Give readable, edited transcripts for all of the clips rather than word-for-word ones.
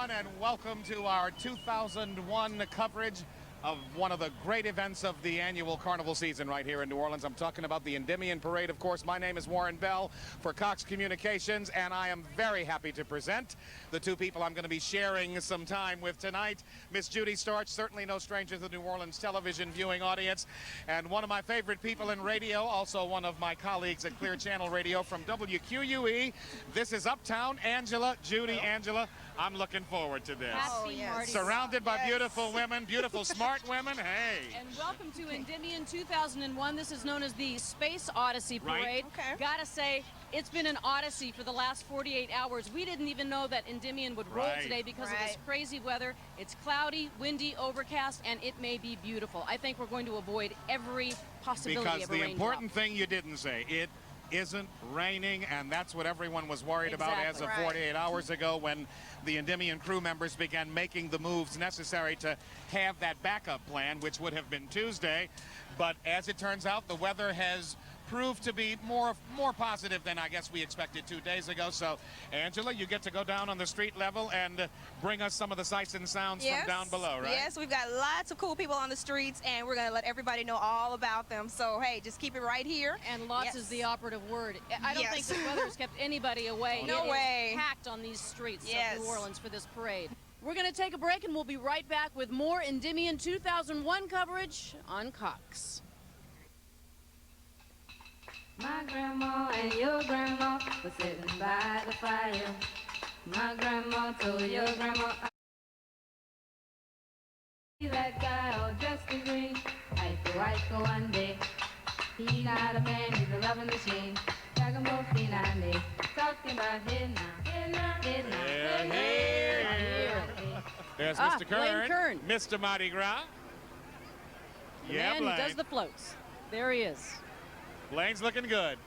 everyone, and welcome to our 2001 coverage of one of the great events of the annual carnival season right here in New Orleans. I'm talking about the Endymion Parade, of course. My name is Warren Bell for Cox Communications, and I am very happy to present the two people I'm going to be sharing some time with tonight. Miss Judy Storch, certainly no stranger to the New Orleans television viewing audience, and one of my favorite people in radio, also one of my colleagues at Clear Channel Radio from WQUE. This is Uptown Angela. Judy, Angela, I'm looking forward to this. Yes. Surrounded by beautiful women, beautiful, smart women. Hey. And welcome to Endymion 2001. This is known as the Space Odyssey Parade. Right. Okay. Gotta say, it's been an odyssey for the last 48 hours. We didn't even know that Endymion would roll Right. today because of this crazy weather. It's cloudy, windy, overcast, and it may be beautiful. I think we're going to avoid every possibility Because of a the raindrop. important thing you didn't say, it isn't raining, and that's what everyone was worried about as of Exactly. 48 hours ago when the Endymion crew members began making the moves necessary to have that backup plan, which would have been Tuesday. But as it turns out, the weather has proved to be more positive than I guess we expected 2 days ago. So, Angela, you get to go down on the street level and bring us some of the sights and sounds from down below, right? Yes, we've got lots of cool people on the streets, and we're going to let everybody know all about them. So, hey, just keep it right here. And lots is the operative word. I don't think Yes. the weather has kept anybody away. No It is way. packed on these streets Yes. of New Orleans for this parade. We're going to take a break, and we'll be right back with more Endymion 2001 coverage on Cox. My grandma and your grandma were sitting by the fire. My grandma told your grandma, see that guy all dressed in green. I go one day. He not a man, he's a loving machine. Drag 'em both in on day. Talking about head now, head now, head now, head now, head now. There's Ah, Mr. Blaine Kern. Mr. Mardi Gras. The Yeah, man who Blaine. does the floats. There he is. Blaine's looking good.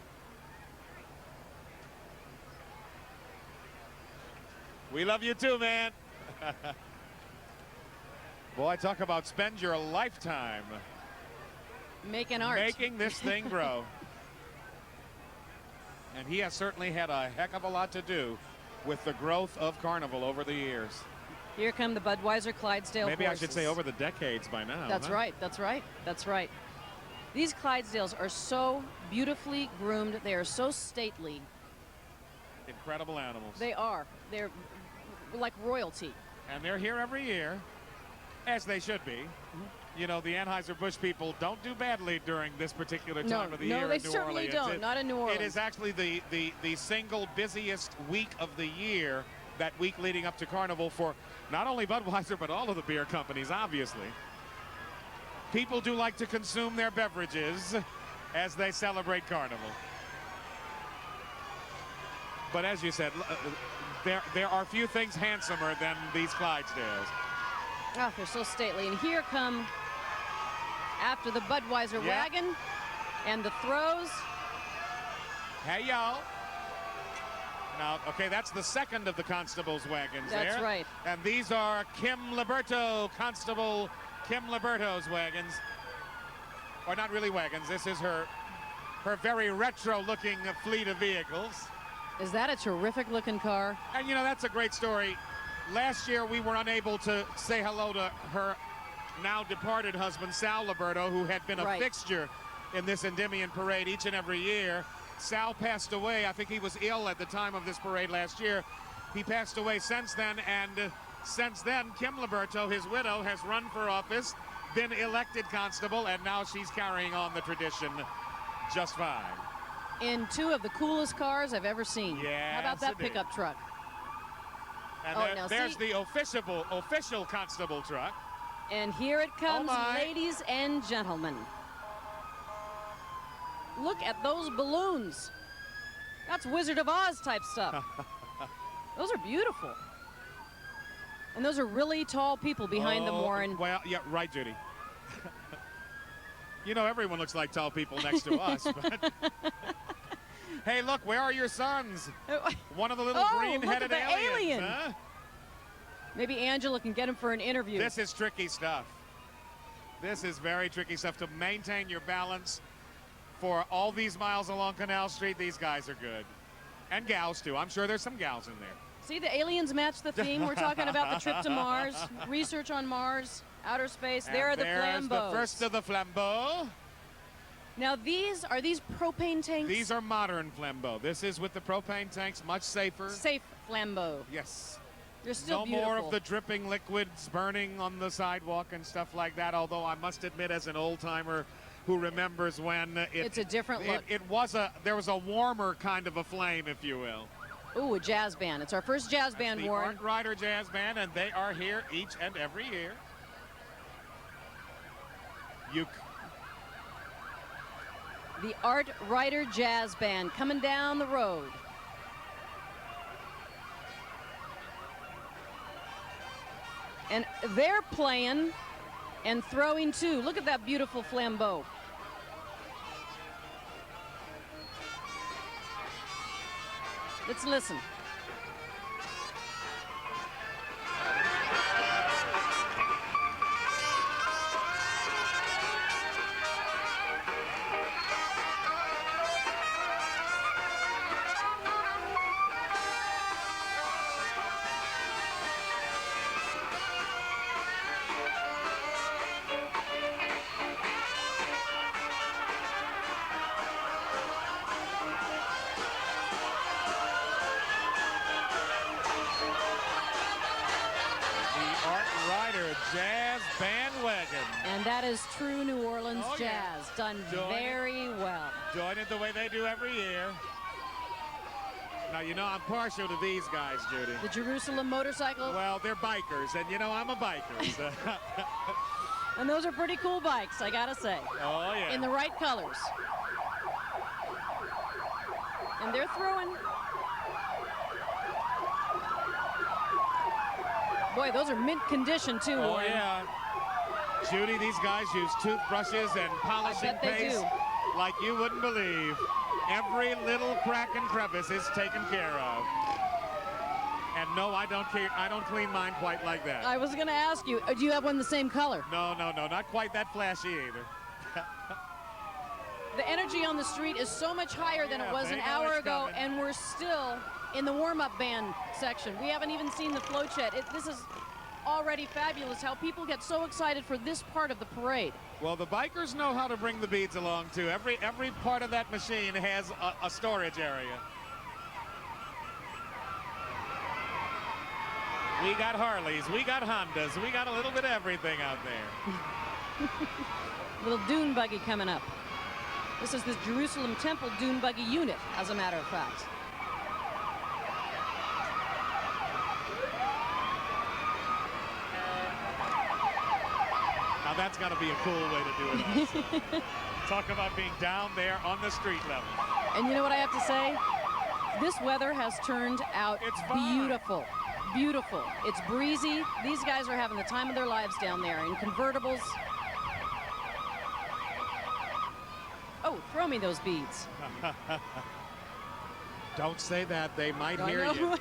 We love you too, man. Boy, talk about spend your lifetime Making art. making this thing grow. And he has certainly had a heck of a lot to do with the growth of Carnival over the years. Here come the Budweiser Clydesdale Maybe horses. I should say over the decades by now. That's huh? right, that's right, that's right. These Clydesdales are so beautifully groomed. They are so stately. Incredible animals. They are. They're like royalty. And they're here every year, as they should be. You know, the Anheuser-Busch people don't do badly during this particular time of the year No, they in New certainly Orleans. don't. Not in New Orleans. It is actually the single busiest week of the year, that week leading up to Carnival, for not only Budweiser, but all of the beer companies, obviously. People do like to consume their beverages as they celebrate Carnival. But as you said, there are few things handsomer than these Clydesdales. Oh, they're so stately. And here come, after the Budweiser wagon and the throws. Hey, y'all. Now, okay, that's the second of the constable's wagons there. That's right. And these are Kim Liberto, Constable Kim Liberto's wagons. Or not really wagons. This is her very retro-looking fleet of vehicles. Is that a terrific looking car? And, you know, that's a great story. Last year, we were unable to say hello to her now departed husband, Sal Liberto, who had been a fixture in this Endymion parade each and every year. Sal passed away. I think he was ill at the time of this parade last year. He passed away since then, and since then, Kim Liberto, his widow, has run for office, been elected constable, and now she's carrying on the tradition just fine. In two of the coolest cars I've ever seen. Yes, How about that indeed. pickup truck? And there's the official constable truck. And here it comes, my. ladies and gentlemen. Look at those balloons. That's Wizard of Oz type stuff. Those are beautiful. And those are really tall people behind them, Warren. Well, yeah, right, Judy. You know, everyone looks like tall people next to us. But hey, look, where are your sons? One of the little green-headed look at the alien. Huh? Maybe Angela can get him for an interview. This is tricky stuff. This is very tricky stuff to maintain your balance for all these miles along Canal Street. These guys are good. And gals, too. I'm sure there's some gals in there. See, the aliens match the theme. We're talking about the trip to Mars, research on Mars, outer space. There are the flambeaux. The first of the flambeaux. Now, are these propane tanks? These are modern flambeaux. This is with the propane tanks, much safer. Safe flambeaux. Yes. They're still no beautiful. more of the dripping liquids burning on the sidewalk and stuff like that, although I must admit, as an old-timer who remembers when it's a different look. There was a warmer kind of a flame, if you will. Ooh, a jazz band. It's our first jazz band, the Warren. Art Rider Jazz Band, and they are here each and every year. The Art Rider Jazz Band coming down the road. And they're playing and throwing too. Look at that beautiful flambeau. Let's listen. Jazz bandwagon. And that is true New Orleans jazz, done very well. Doing it the way they do every year. Now, you know, I'm partial to these guys, Judy. The Jerusalem motorcycle? Well, they're bikers, and you know, I'm a biker. And those are pretty cool bikes, I gotta say. Oh, yeah. In the right colors. And they're throwing. Boy, those are mint condition too, Oh, Warren. yeah. Judy, these guys use toothbrushes and polishing paste like you wouldn't believe. Every little crack and crevice is taken care of. And no, I don't clean mine quite like that. I was going to ask you, do you have one the same color? No, not quite that flashy either. The energy on the street is so much higher than it was an hour ago, and we're still in the warm-up band section. We haven't even seen the float yet. This is already fabulous how people get so excited for this part of the parade. Well, the bikers know how to bring the beads along too. Every part of that machine has a storage area. We got Harleys, we got Hondas, we got a little bit of everything out there. Little dune buggy coming up. This is the Jerusalem Temple dune buggy unit, as a matter of fact. Now that's got to be a cool way to do it also. Talk about being down there on the street level. And you know what I have to say? This weather has turned out beautiful. Beautiful. It's breezy. These guys are having the time of their lives down there in convertibles. Oh, throw me those beads. Don't say that. They might hear you.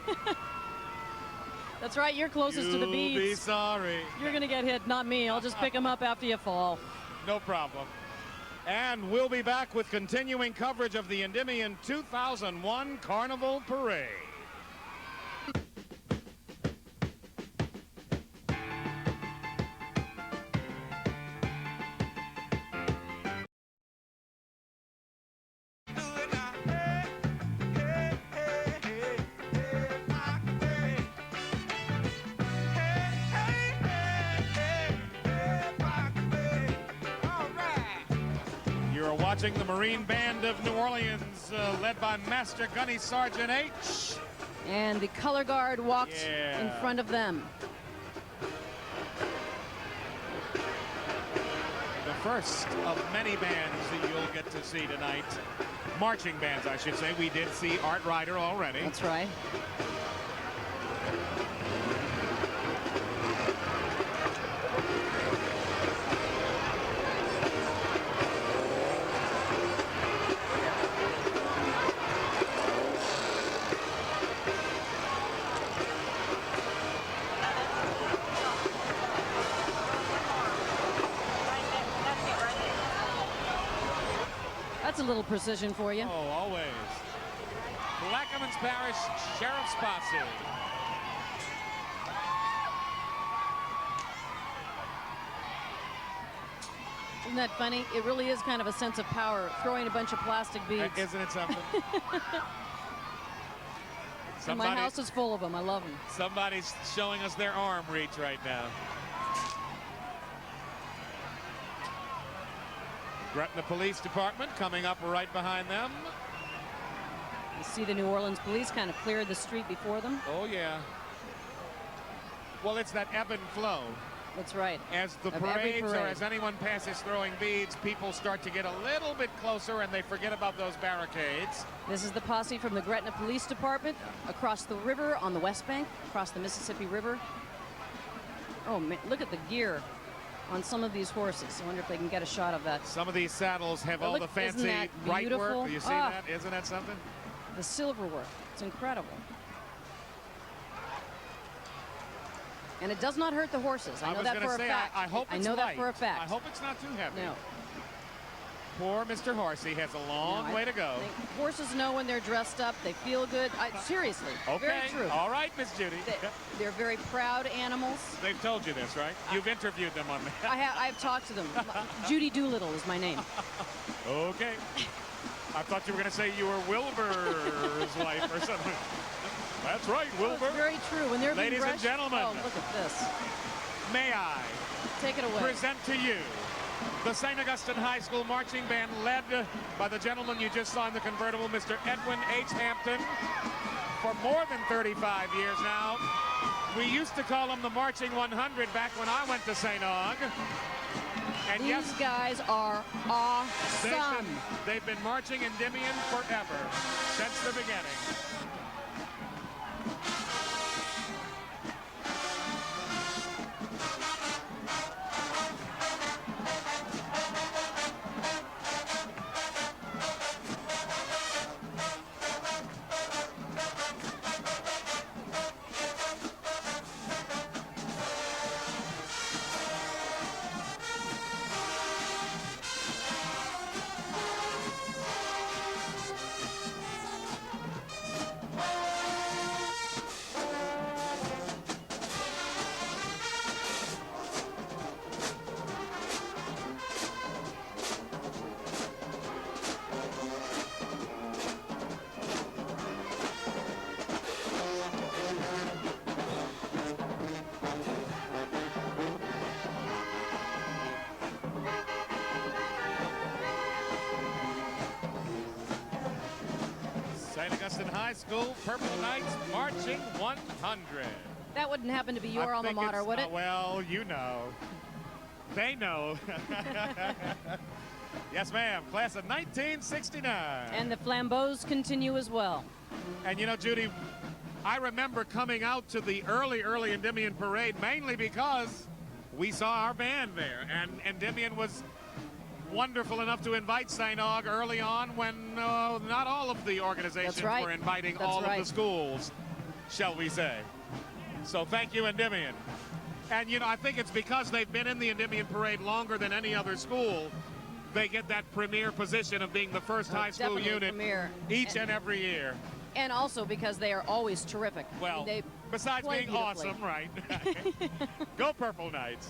That's right. You're closest to the beads. You'll be sorry. You're going to get hit, not me. I'll just pick them up after you fall. No problem. And we'll be back with continuing coverage of the Endymion 2001 Carnival Parade. Watching the Marine Band of New Orleans, led by Master Gunny Sergeant H. And the color guard walked in front of them. The first of many bands that you'll get to see tonight. Marching bands, I should say. We did see Art Rider already. That's right. That's a little precision for you. Oh, always. Plaquemines Parish Sheriff's Posse. Isn't that funny? It really is kind of a sense of power, throwing a bunch of plastic beads. Isn't it something? And my house is full of them. I love them. Somebody's showing us their arm reach right now. Gretna Police Department coming up right behind them. You see the New Orleans police kind of cleared the street before them. Oh, yeah. Well, it's that ebb and flow. That's right. As the parades or as anyone passes throwing beads, people start to get a little bit closer and they forget about those barricades. This is the posse from the Gretna Police Department across the river on the West Bank, across the Mississippi River. Oh, man, look at the gear on some of these horses. I wonder if they can get a shot of that. Some of these saddles have all the fancy bright work. You see that? Isn't that something? The silver work. It's incredible. And it does not hurt the horses. I know that for a fact. I hope it's know light. that for a fact. I hope it's not too heavy. No. Poor Mr. Horsey has a long way to go. Horses know when they're dressed up. They feel good. Seriously. Okay. Very true. All right, Miss Judy. They're very proud animals. They've told you this, right? You've interviewed them on that. I've talked to them. Judy Doolittle is my name. Okay. I thought you were going to say you were Wilbur's wife or something. That's right, Wilbur. It's very true. When they're Ladies and gentlemen. Oh, look at this. May I take it away. Present to you the St. Augustine High School Marching Band led by the gentleman you just saw in the convertible, Mr. Edwin H. Hampton. For more than 35 years now. We used to call them the Marching 100 back when I went to St. Aug. And these guys are awesome. They've been marching Endymion forever, since the beginning. St. Augustine High School, Purple Knights Marching 100. That wouldn't happen to be your alma mater, would it? Well, you know. They know. Yes, ma'am. Class of 1969. And the flambeaux continue as well. And you know, Judy, I remember coming out to the early Endymion parade mainly because we saw our band there. And Endymion was wonderful enough to invite St. Aug early on when not all of the organizations were inviting all of the schools, shall we say. So thank you, Endymion. And, you know, I think it's because they've been in the Endymion parade longer than any other school, they get that premier position of being the first high school unit each and every year. And also because they are always terrific. Well, besides being awesome, right? Go Purple Knights.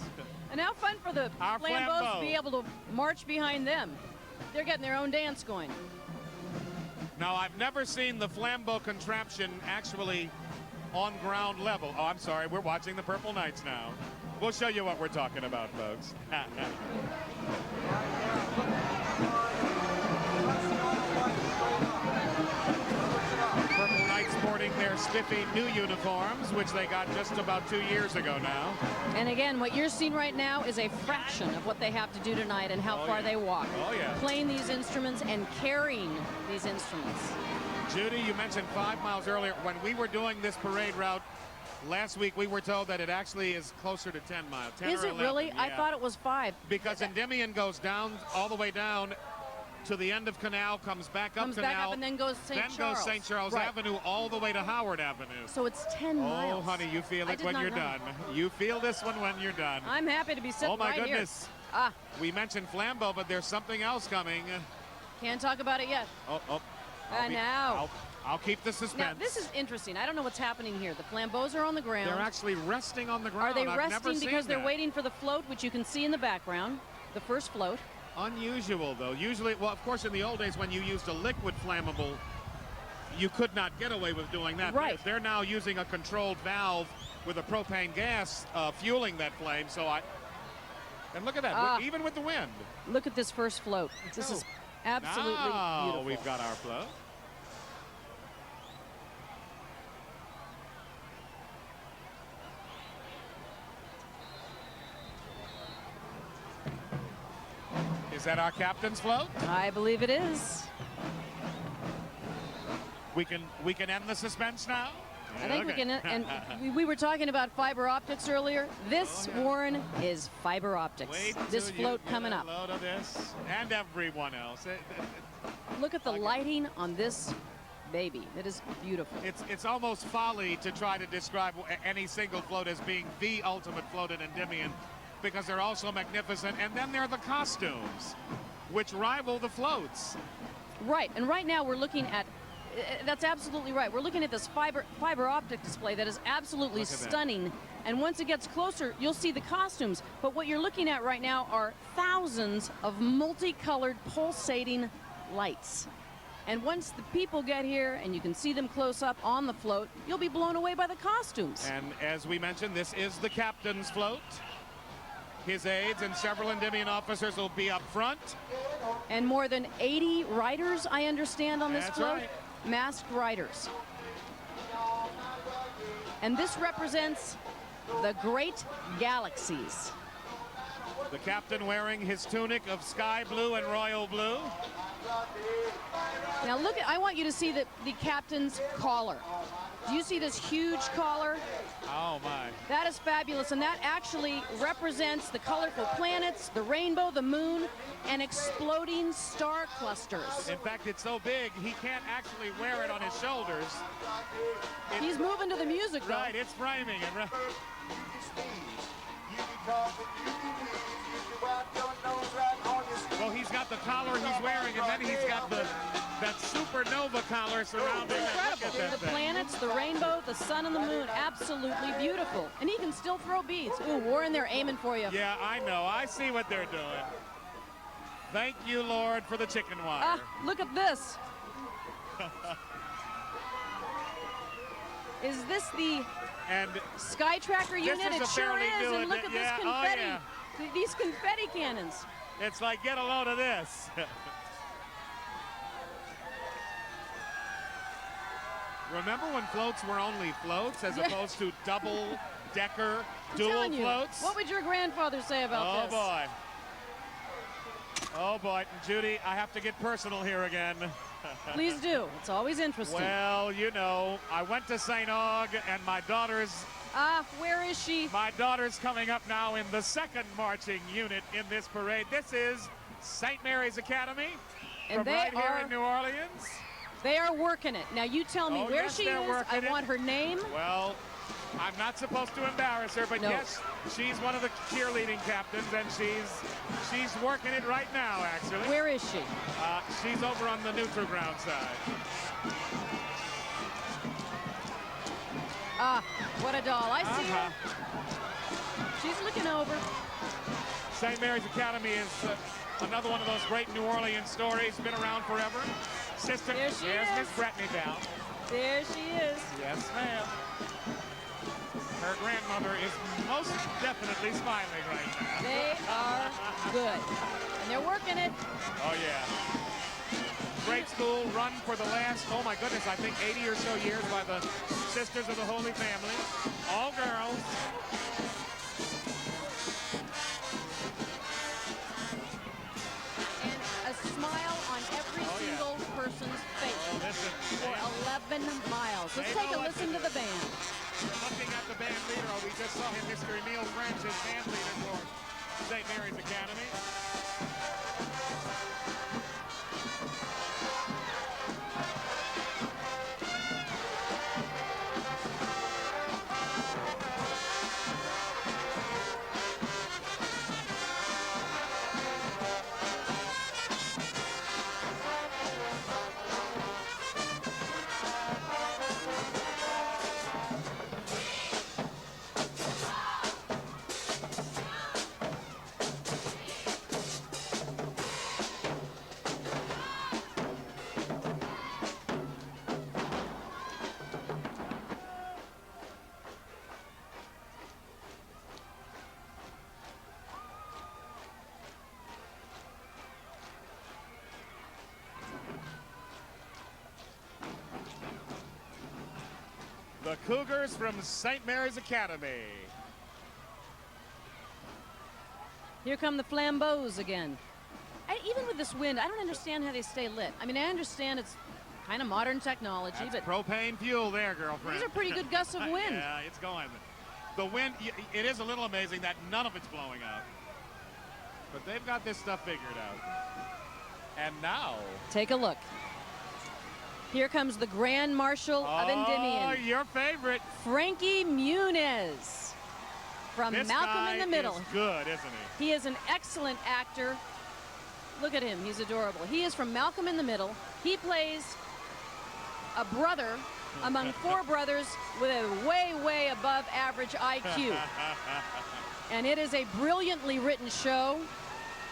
And how fun for the flambeaux to be able to march behind them. They're getting their own dance going. Now, I've never seen the flambeau contraption actually on ground level. Oh, I'm sorry, we're watching the Purple Knights now. We'll show you what we're talking about, folks. Purple Knights sporting their spiffy new uniforms, which they got just about 2 years ago now. And again, what you're seeing right now is a fraction of what they have to do tonight and how far they walk. Oh, yeah. Playing these instruments and carrying these instruments. Judy, you mentioned 5 miles earlier. When we were doing this parade route last week, we were told that it actually is closer to 10 miles. 10 is or it 11, really? yeah. I thought it was 5. Because Endymion goes down, all the way down to the end of Canal, comes back up Canal, and then goes St. Charles. Then goes St. Charles Avenue all the way to Howard Avenue. So it's 10 miles. Oh, honey, you feel it when you're done. You feel this one when you're done. I'm happy to be sitting right here. Oh, my goodness. We mentioned flambeau, but there's something else coming. Can't talk about it yet. Now. I'll keep the suspense. Now, this is interesting. I don't know what's happening here. The flambeaux are on the ground. They're actually resting on the ground. Are they I've resting never because seen they're that. waiting for the float, which you can see in the background? the first float. Unusual, though. Usually, well, of course, in the old days when you used a liquid flammable, you could not get away with doing that. Right. They're now using a controlled valve with a propane gas fueling that flame. And look at that, even with the wind. Look at this first float. This is absolutely beautiful. We've got our float. Is that our captain's float? I believe it is. We can end the suspense now? I think we can, and we were talking about fiber optics earlier. This, Warren, is fiber optics. Wait this till float you get coming a up. load of this, and everyone else. Look at the lighting on this baby. It is beautiful. It's almost folly to try to describe any single float as being the ultimate float in Endymion, because they're all so magnificent. And then there are the costumes, which rival the floats. Right, and right now we're looking at, that's absolutely right. We're looking at this fiber optic display that is absolutely stunning. And once it gets closer, you'll see the costumes. But what you're looking at right now are thousands of multicolored pulsating lights. And once the people get here and you can see them close up on the float, you'll be blown away by the costumes. And as we mentioned, this is the captain's float. His aides and several Endymion officers will be up front. And more than 80 riders, I understand, on this That's float. right. Masked riders. And this represents the great galaxies. The captain wearing his tunic of sky blue and royal blue. Now look at, I want you to see the captain's collar. Do you see this huge collar? Oh my. That is fabulous, and that actually represents the colorful planets, the rainbow, the moon, and exploding star clusters. In fact, it's so big, he can't actually wear it on his shoulders. He's moving to the music, though. Right, it's framing it. Right. Well, he's got the collar he's wearing, and then he's got that supernova collar surrounding him. Look at that The thing. planets, the rainbow, the sun, and the moon, absolutely beautiful. And he can still throw beads. Ooh, Warren, they're aiming for you. Yeah, I know. I see what they're doing. Thank you, Lord, for the chicken wire. Look at this. Is this the And Sky Tracker unit? is It a sure fairly is. new And look at addition. this Yeah, oh, confetti. yeah. These confetti cannons. it's like, get a load of this. Remember when floats were only floats as opposed to double-decker dual telling you, floats? what would your grandfather say about this? Oh, boy. Oh, boy. Judy, I have to get personal here again. Please do. It's always interesting. Well, you know, I went to St. Aug, and my daughter's where is she? coming up now in the second marching unit in this parade. This is St. Mary's Academy And from they right here are- in New Orleans. They are working it. Now you tell me Oh, where yes, she they're is. working I it. want her name. Well, I'm not supposed to embarrass her, but No. yes, she's one of the cheerleading captains, and she's working it right now, actually. Where is she? She's over on the neutral ground side. What a doll. I see her. She's looking over. St. Mary's Academy is another one of those great New Orleans stories, been around forever. Sister, There she there's is. Miss Brittany down. There she is. Yes, ma'am. Her grandmother is most definitely smiling right now. They are good. And they're working it. Oh, yeah. Great school run for the last, oh my goodness, I think 80 or so years by the Sisters of the Holy Family. All girls. And a smile on every single person's face Oh, listen. for 11 miles. Let's They take know a what listen to to the do. band. Looking at the band leader, we just saw him, Mr. Emil French, his band leader for St. Mary's Academy. The Cougars from St. Mary's Academy. Here come the flambeaus again. Even with this wind, I don't understand how they stay lit. I mean, I understand it's kind of modern technology, That's but propane fuel there, girlfriend. these are pretty good gusts of wind. Yeah, it's going. The wind, it is a little amazing that none of it's blowing out. But they've got this stuff figured out. And now, Take a look. Here comes the Grand Marshal of Endymion. Oh, your favorite. Frankie Muniz from This Malcolm guy in the Middle. is good, isn't he? He is an excellent actor. Look at him, he's adorable. He is from Malcolm in the Middle. He plays a brother among four brothers with a way, way above average IQ. And it is a brilliantly written show.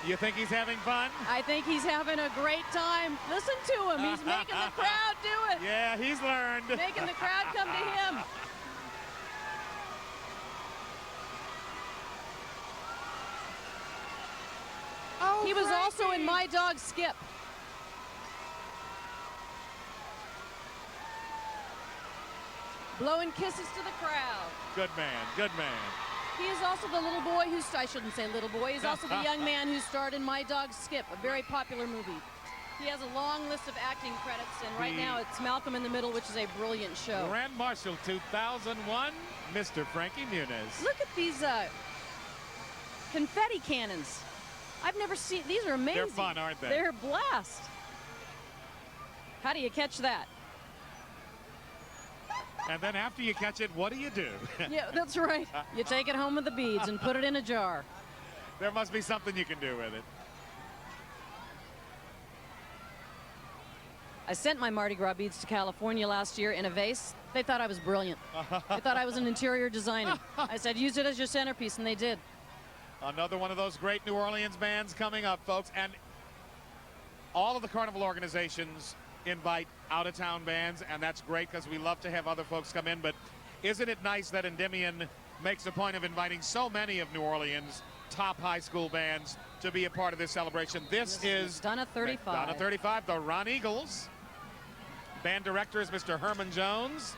You think he's having fun? I think he's having a great time. Listen to him, he's making the crowd do it. Yeah, he's learned. Making the crowd come to him. Oh, He was also in Frankie. My Dog Skip. Blowing kisses to the crowd. Good man, good man. He is also the little boy who, I shouldn't say little boy, he's also the young man who starred in My Dog Skip, a very popular movie. He has a long list of acting credits, and right now it's Malcolm in the Middle, which is a brilliant show. Grand Marshal 2001, Mr. Frankie Muniz. Look at these confetti cannons. I've never seen, these are amazing. They're fun, aren't they? They're a blast. How do you catch that? And then after you catch it, what do you do? Yeah, that's right. You take it home with the beads and put it in a jar. There must be something you can do with it. I sent my Mardi Gras beads to California last year in a vase. They thought I was brilliant. They thought I was an interior designer. I said, use it as your centerpiece, and they did. Another one of those great New Orleans bands coming up, folks. And all of the carnival organizations invite out-of-town bands, and that's great because we love to have other folks come in. But isn't it nice that Endymion makes a point of inviting so many of New Orleans' top high school bands to be a part of this celebration? This is Donna 35. Donna 35, the Ron Eagles. Band director is Mr. Herman Jones.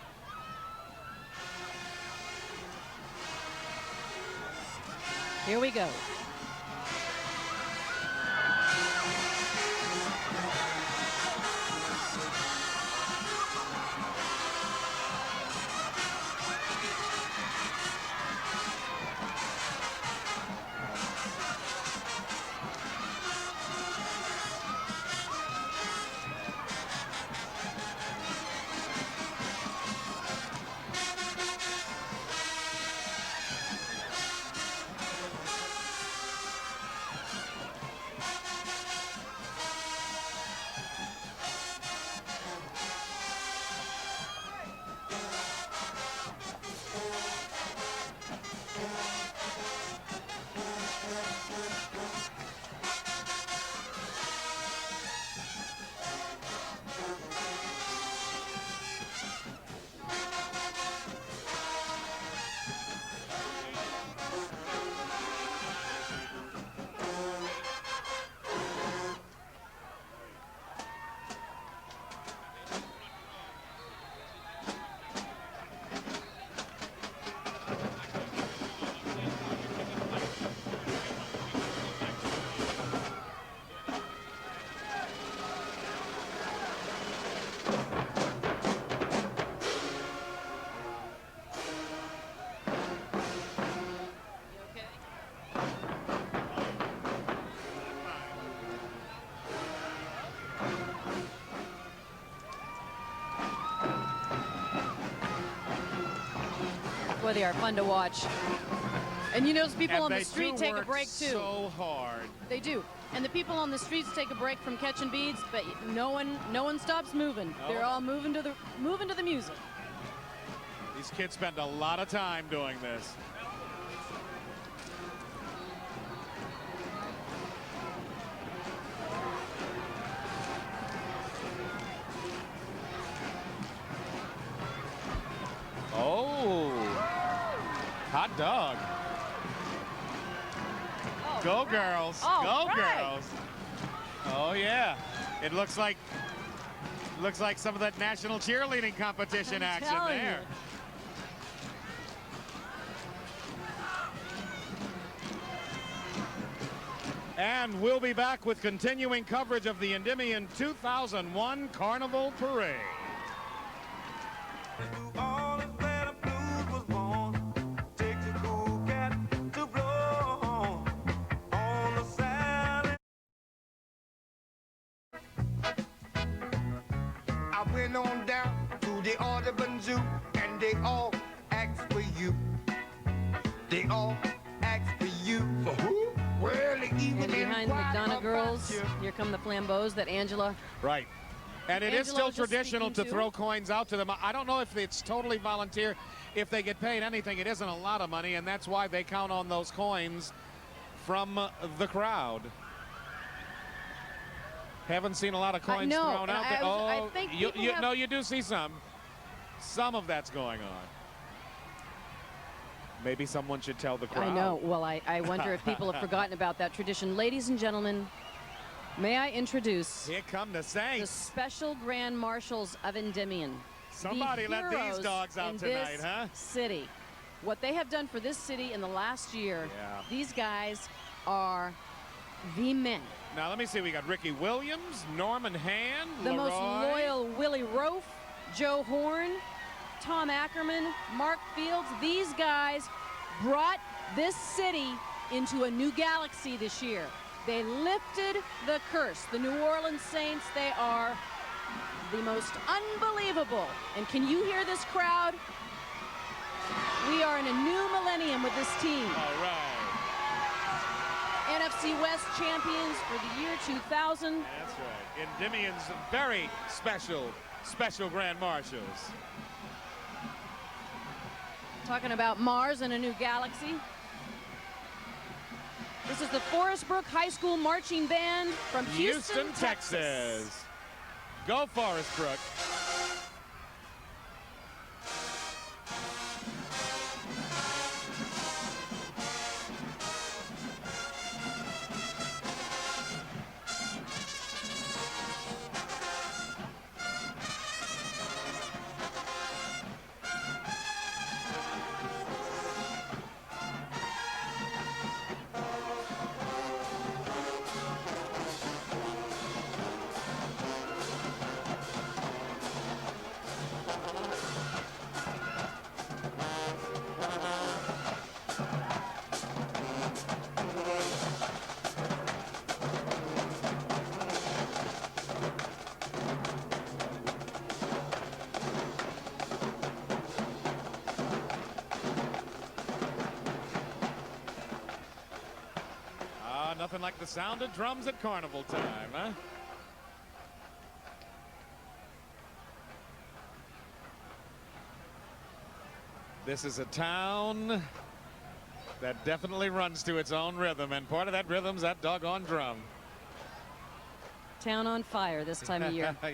Here we go. Boy, they are fun to watch. And you know, people on the street take a break too. So hard. They do. And the people on the streets take a break from catching beads, but no one stops moving. No. They're all moving to the music. These kids spend a lot of time doing this. Oh, hot dog. Oh, Go right. girls, All go right. girls. Oh yeah, it looks like some of that national cheerleading competition I'm action telling there. And we'll be back with continuing coverage of the Endymion 2001 Carnival Parade. I went on down to the Audubon Zoo and they all asked for you. They all asked for you. For who? Well, even And behind the McDonough girls, here come the flambeaux that Angela. Right. And it is still Angela was just traditional to speaking to. throw coins out to them. I don't know if it's totally volunteer. If they get paid anything, it isn't a lot of money, and that's why they count on those coins from the crowd. Haven't seen a lot of coins no, thrown out. I think No, you do see some. Some of that's going on. Maybe someone should tell the crowd. I know. Well, I wonder if people have forgotten about that tradition. Ladies and gentlemen, may I introduce Here come the the Saints. special grand marshals of Endymion. Somebody the let these heroes dogs out in tonight, this huh? city. What they have done for this city in the last year, Yeah. these guys are the men. Now, let me see. We got Ricky Williams, Norman Hand, The Leroy. most loyal Willie Rofe, Joe Horn, Tom Ackerman, Mark Fields. These guys brought this city into a new galaxy this year. They lifted the curse. The New Orleans Saints, they are the most unbelievable. And can you hear this crowd? We are in a new millennium with this team. All right. NFC West champions for the year 2000. That's right. Endymion's very special Grand Marshals. Talking about Mars and a new galaxy. This is the Forest Brook High School Marching Band from Houston, Texas. Go Forest Brook. Nothing like the sound of drums at carnival time, huh? This is a town that definitely runs to its own rhythm, and part of that rhythm's that doggone drum. Town on fire this time of year. Yeah.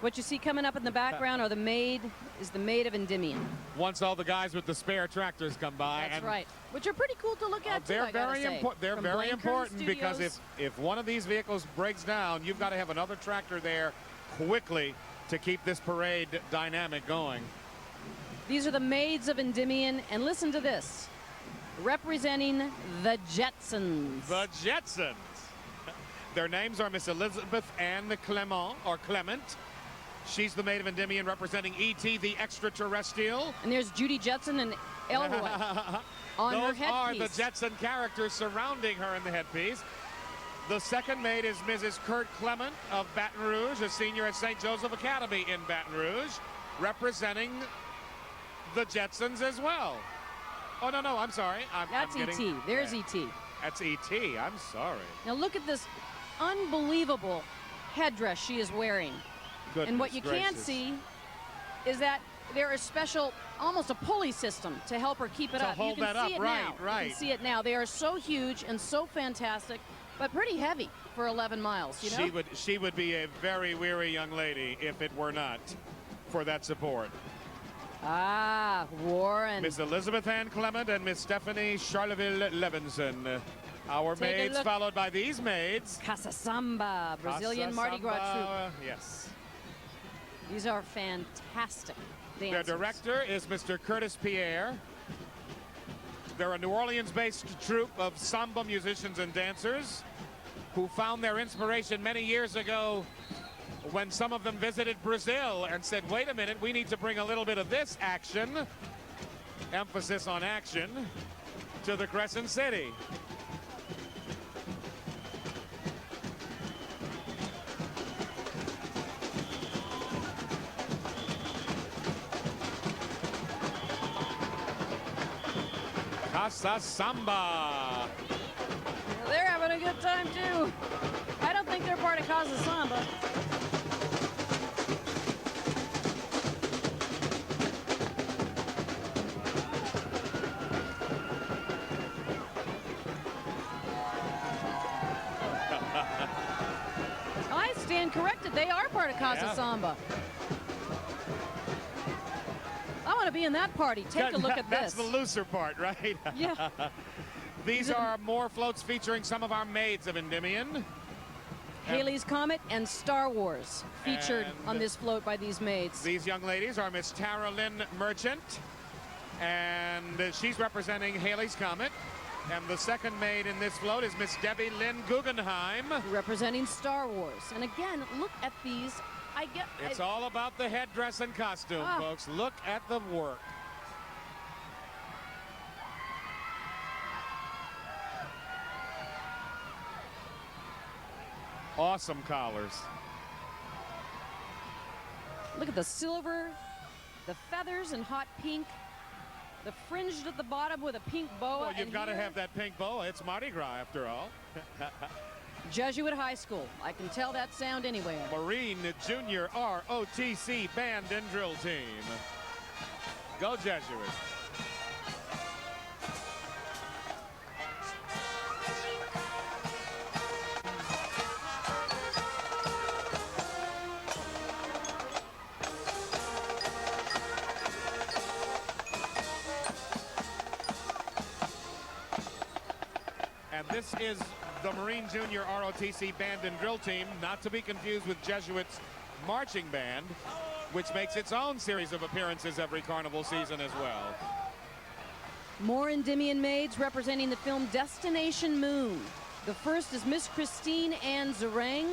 What you see coming up in the background are the maid of Endymion. Once all the guys with the spare tractors come by. That's right. Which are pretty cool to look at too, They're I gotta say. They're From very Blankern important because Studios. if one of these vehicles breaks down, you've got to have another tractor there quickly to keep this parade dynamic going. These are the maids of Endymion, and listen to this. Representing the Jetsons. The Jetsons. Their names are Miss Elizabeth Ann Clement. She's the maid of Endymion representing E.T. the extraterrestrial. And there's Judy Jetson and Elroy on her Those are headpiece. the Jetson characters surrounding her in the headpiece. The second maid is Mrs. Kurt Clement of Baton Rouge, a senior at St. Joseph Academy in Baton Rouge, representing the Jetsons as well. Oh, no, I'm sorry. That's E.T. There's E.T. That's E.T. I'm sorry. Now look at this unbelievable headdress she is wearing. And what you can't see is that there is special, almost a pulley system to help her keep it To up. hold You can that see up, it now. right. You can see it now. They are so huge and so fantastic, but pretty heavy for 11 miles, you know? She would be a very weary young lady if it were not for that support. Ah, Warren. Miss Elizabeth Ann Clement and Miss Stephanie Charleville Levinson. Our Take a maids look. followed by these maids. Casa Samba, Brazilian Casa Mardi Gras Samba, troupe. Yes. These are fantastic dancers. Their director is Mr. Curtis Pierre. They're a New Orleans-based troupe of samba musicians and dancers who found their inspiration many years ago when some of them visited Brazil and said, wait a minute, we need to bring a little bit of this action, emphasis on action, to the Crescent City. Casa Samba. They're having a good time too. I don't think they're part of Casa Samba. I stand corrected. They are part of Casa Samba. I want to be in that party. Take a look at That's this. the looser part, right? Yeah. These are more floats featuring some of our maids of Endymion. Haley's Comet and Star Wars featured And on this float by these maids. These young ladies are Miss Tara Lynn Merchant, and she's representing Haley's Comet. And the second maid in this float is Miss Debbie Lynn Guggenheim. Representing Star Wars. And again, look at these. It's all about the headdress and costume, folks. Look at the work. Awesome collars. Look at the silver, the feathers in hot pink, the fringed at the bottom with a pink boa. Well, you've got to have that pink boa. It's Mardi Gras, after all. Jesuit High School. I can tell that sound anywhere. Marine Junior ROTC Band and Drill Team. Go Jesuit. And this is the Marine Junior ROTC Band and Drill Team, not to be confused with Jesuit's Marching Band, which makes its own series of appearances every carnival season as well. More Endymion maids representing the film Destination Moon. The first is Miss Christine Ann Zarang.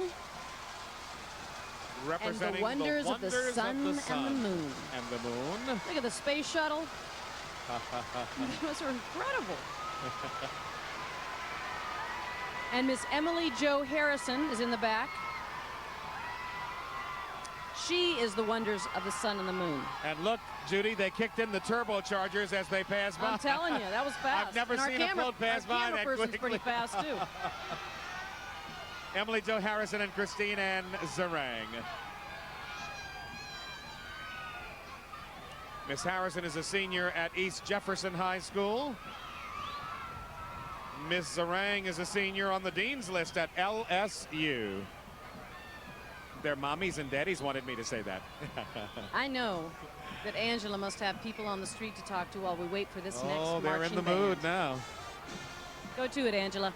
Representing and the wonders of the sun and the moon. And the moon. Look at the space shuttle. Those are incredible. And Miss Emily Jo Harrison is in the back. She is the wonders of the sun and the moon. And look, Judy, they kicked in the turbochargers as they passed by. I'm telling you, that was fast. I've never seen a float pass by that quickly. Pretty fast too. Emily Jo Harrison and Christine Ann Zarang. Miss Harrison is a senior at East Jefferson High School. Miss Zarang is a senior on the Dean's List at LSU. Their mommies and daddies wanted me to say that. I know that Angela must have people on the street to talk to while we wait for this next marching Oh, they're in the band. mood now. Go to it, Angela.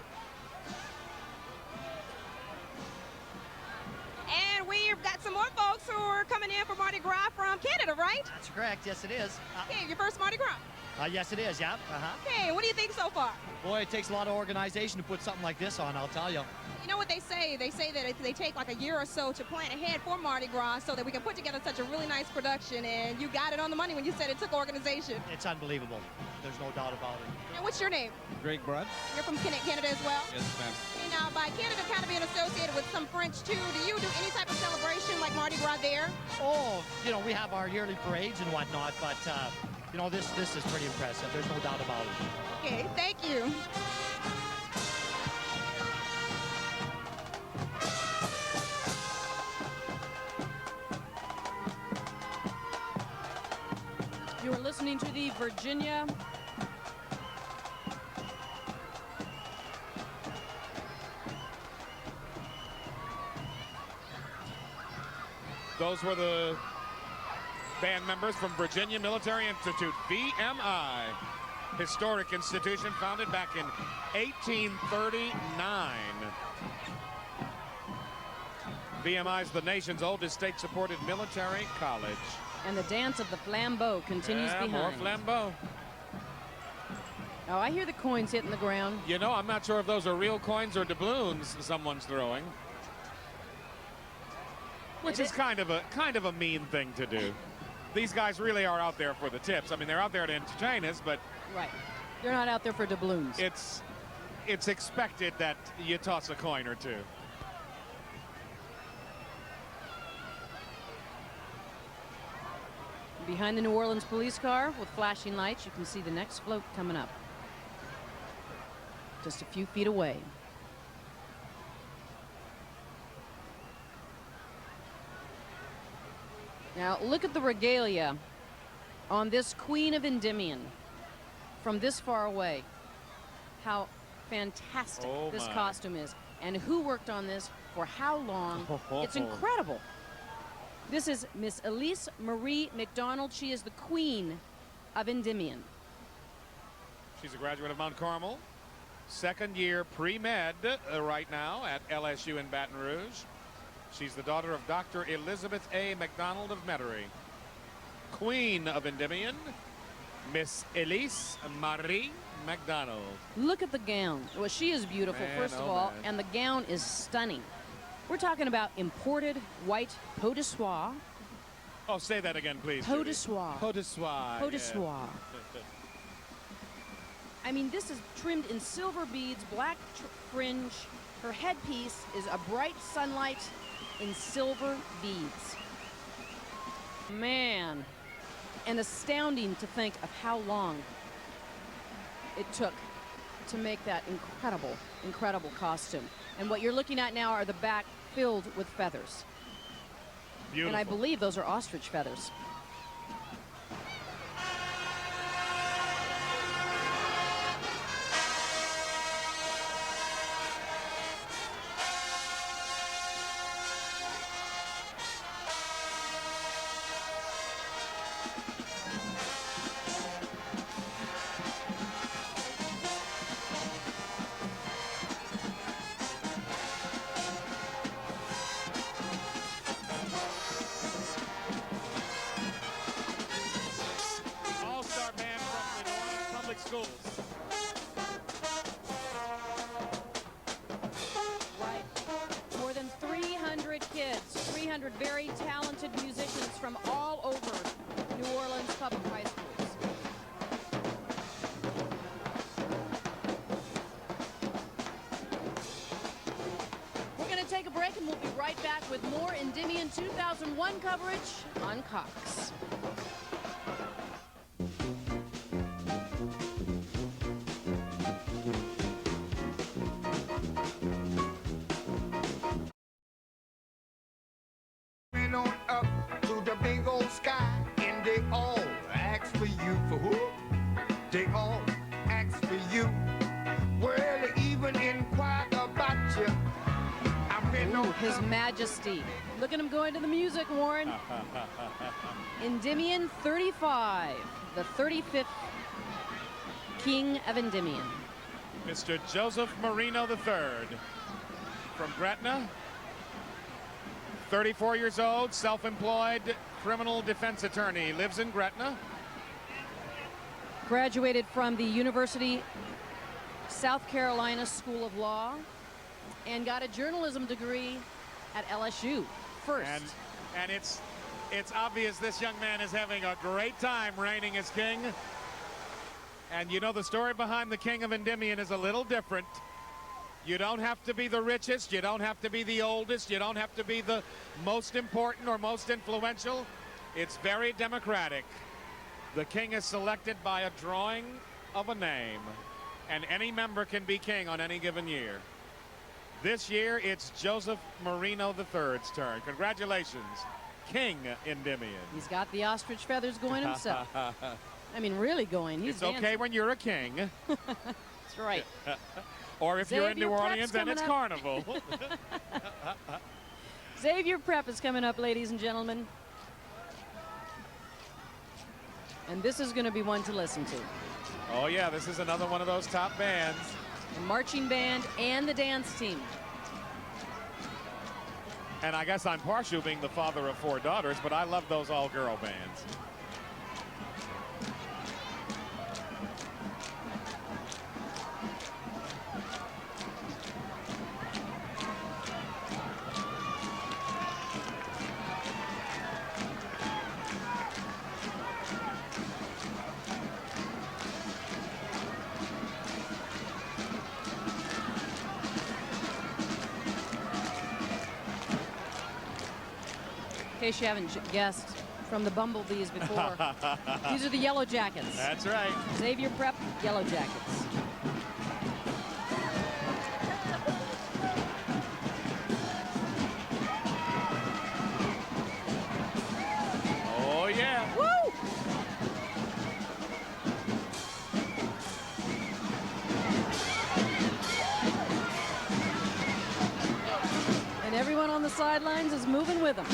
And we've got some more folks who are coming in for Mardi Gras from Canada, right? That's correct. Yes, it is. Okay, your first Mardi Gras. Yes, it is. Yeah. Okay, what do you think so far? Boy, it takes a lot of organization to put something like this on, I'll tell you. You know what they say? They say that they take like a year or so to plan ahead for Mardi Gras so that we can put together such a really nice production, and you got it on the money when you said it took organization. It's unbelievable. There's no doubt about it. Now, what's your name? Greg Brudd. You're from Canada as well? Yes, ma'am. Okay, now, by Canada kind of being associated with some French too, do you do any type of celebration like Mardi Gras there? Oh, you know, we have our yearly parades and whatnot, but, you know, this is pretty impressive. There's no doubt about it. Okay, thank you. You are listening to the Virginia Those were the band members from Virginia Military Institute, VMI. Historic institution founded back in 1839. VMI is the nation's oldest state-supported military college. and the dance of the flambeau continues Yeah, behind. more flambeau. Oh, I hear the coins hitting the ground. You know, I'm not sure if those are real coins or doubloons someone's throwing. Which is kind of a mean thing to do. These guys really are out there for the tips. I mean, they're out there to entertain us, but Right. They're not out there for doubloons. it's expected that you toss a coin or two. Behind the New Orleans police car with flashing lights, you can see the next float coming up. Just a few feet away. Now look at the regalia on this Queen of Endymion from this far away. How fantastic this costume is. And who worked on this for how long? It's incredible. This is Miss Elise Marie McDonald. She is the Queen of Endymion. She's a graduate of Mount Carmel. Second year pre-med right now at LSU in Baton Rouge. She's the daughter of Dr. Elizabeth A. McDonald of Metairie. Queen of Endymion, Miss Elise Marie McDonald. Look at the gown. Well, she is beautiful, Man, first of oh, all, man. and the gown is stunning. We're talking about imported white peau de soie. Oh, say that again, please. Peau Judy. de soie. Peau de soie. Peau de yeah. soie. I mean, this is trimmed in silver beads, black fringe. Her headpiece is a bright sunlight in silver beads. Man, and astounding to think of how long it took to make that incredible, incredible costume. And what you're looking at now are the back filled with feathers. Beautiful. And I believe those are ostrich feathers. All-star band from the New Orleans Public Schools. Right. More than 300 kids, 300 very talented musicians from all over New Orleans public high schools. We're going to take a break and we'll be right back with more Endymion 2001 coverage on Cox. Went on up to the big old sky, and they all ask for you. For who? They all ask for you. Well, they even inquired about you. I went Ooh, on His up. Majesty. Look at him going to the music, Warren. Endymion 35, the 35th King of Endymion. Mr. Joseph Marino III from Gretna. 34 years old, self-employed criminal defense attorney, lives in Gretna. Graduated from the University South Carolina School of Law and got a journalism degree at LSU first. And it's obvious this young man is having a great time reigning as king. And you know, the story behind the King of Endymion is a little different. You don't have to be the richest, you don't have to be the oldest, you don't have to be the most important or most influential. It's very democratic. The king is selected by a drawing of a name, and any member can be king on any given year. This year, it's Joseph Marino III's turn. Congratulations, King Endymion. He's got the ostrich feathers going himself. I mean, really going. He's It's okay dancing. when you're a king, That's right. or if you're in Xavier New Prep's Orleans and it's coming carnival. Xavier Prep is coming up, ladies and gentlemen. And this is going to be one to listen to. Oh yeah, this is another one of those top bands. The marching band and the dance team. And I guess I'm partial being the father of 4 daughters, but I love those all-girl bands. case you haven't guessed from the Bumblebees before. These are the Yellow Jackets. That's right. Xavier Prep, Yellow Jackets. Oh, yeah. Woo! And everyone on the sidelines is moving with them.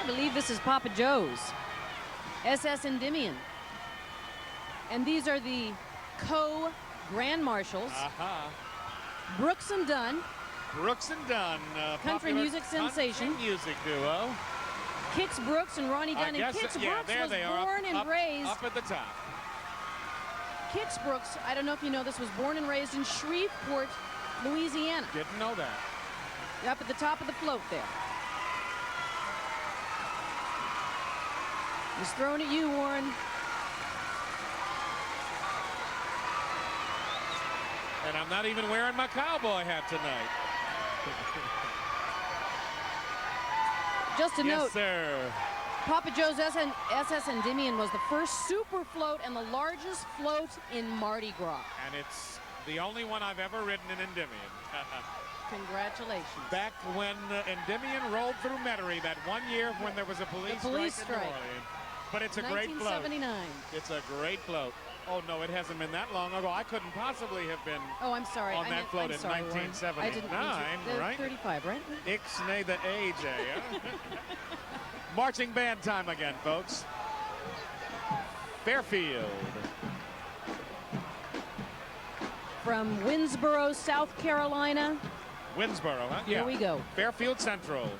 I believe this is Papa Joe's. SS Endymion. And these are the co-Grand Marshals. Brooks and Dunn. Brooks and Dunn. Country music sensation. Country music duo. Kix Brooks and Ronnie Dunn. And Kix Brooks was born and raised. Up at the top. Kix Brooks, I don't know if you know this, was born and raised in Shreveport, Louisiana. Didn't know that. Up at the top of the float there. He's thrown at you, Warren. And I'm not even wearing my cowboy hat tonight. Just a note, Yes, sir. Papa Joe's SS Endymion was the first super float and the largest float in Mardi Gras. And it's the only one I've ever ridden in Endymion. Congratulations. Back when Endymion rolled through Metairie that one year when there was a police strike in New Orleans. But it's a great float. 1979. It's a great float. Oh, no, it hasn't been that long ago. I couldn't possibly have been Oh, I'm sorry. on that float in 1979, I didn't mean to. right? 35, right? Ixnay the age, eh? Marching band time again, folks. Fairfield. From Winnsboro, South Carolina. Winnsboro, huh? Here we go. Fairfield Central.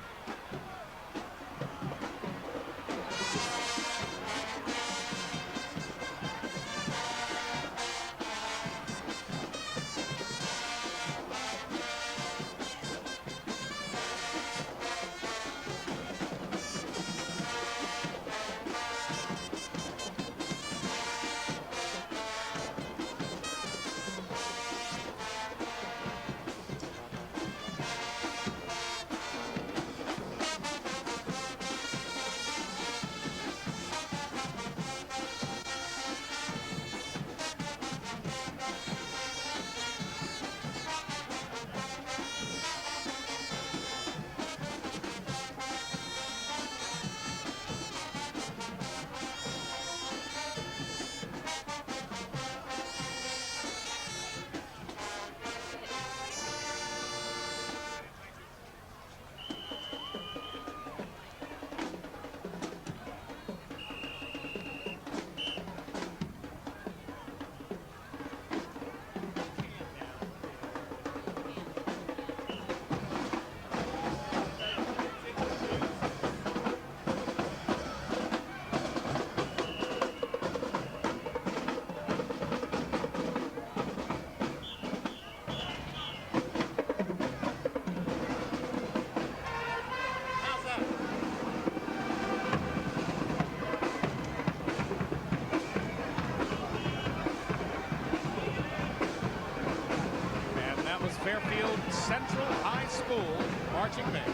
Fairfield Central High School marching band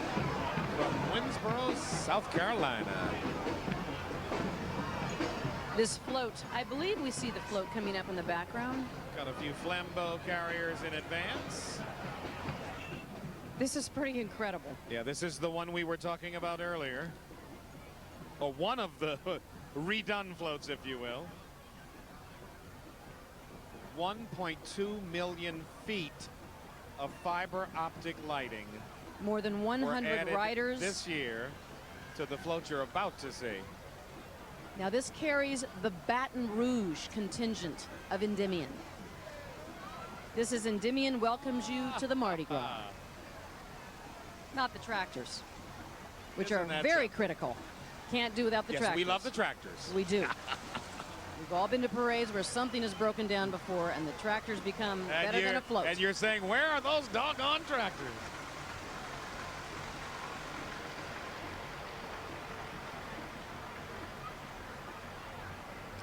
from Winnsboro, South Carolina. this float. I believe we see the float coming up in the background. Got a few flambeau carriers in advance. This is pretty incredible. Yeah, this is the one we were talking about earlier. Or one of the redone floats, if you will. 1.2 million feet of fiber optic lighting. More than 100 riders this year to the float you're about to see. Now this carries the Baton Rouge contingent of Endymion. This is Endymion welcomes you to the Mardi Gras. Not the tractors, which are very critical. Can't do without the tractors. Yes, we love the tractors. We do. We've all been to parades where something has broken down before and the tractors become better than a float. And you're saying, where are those doggone tractors?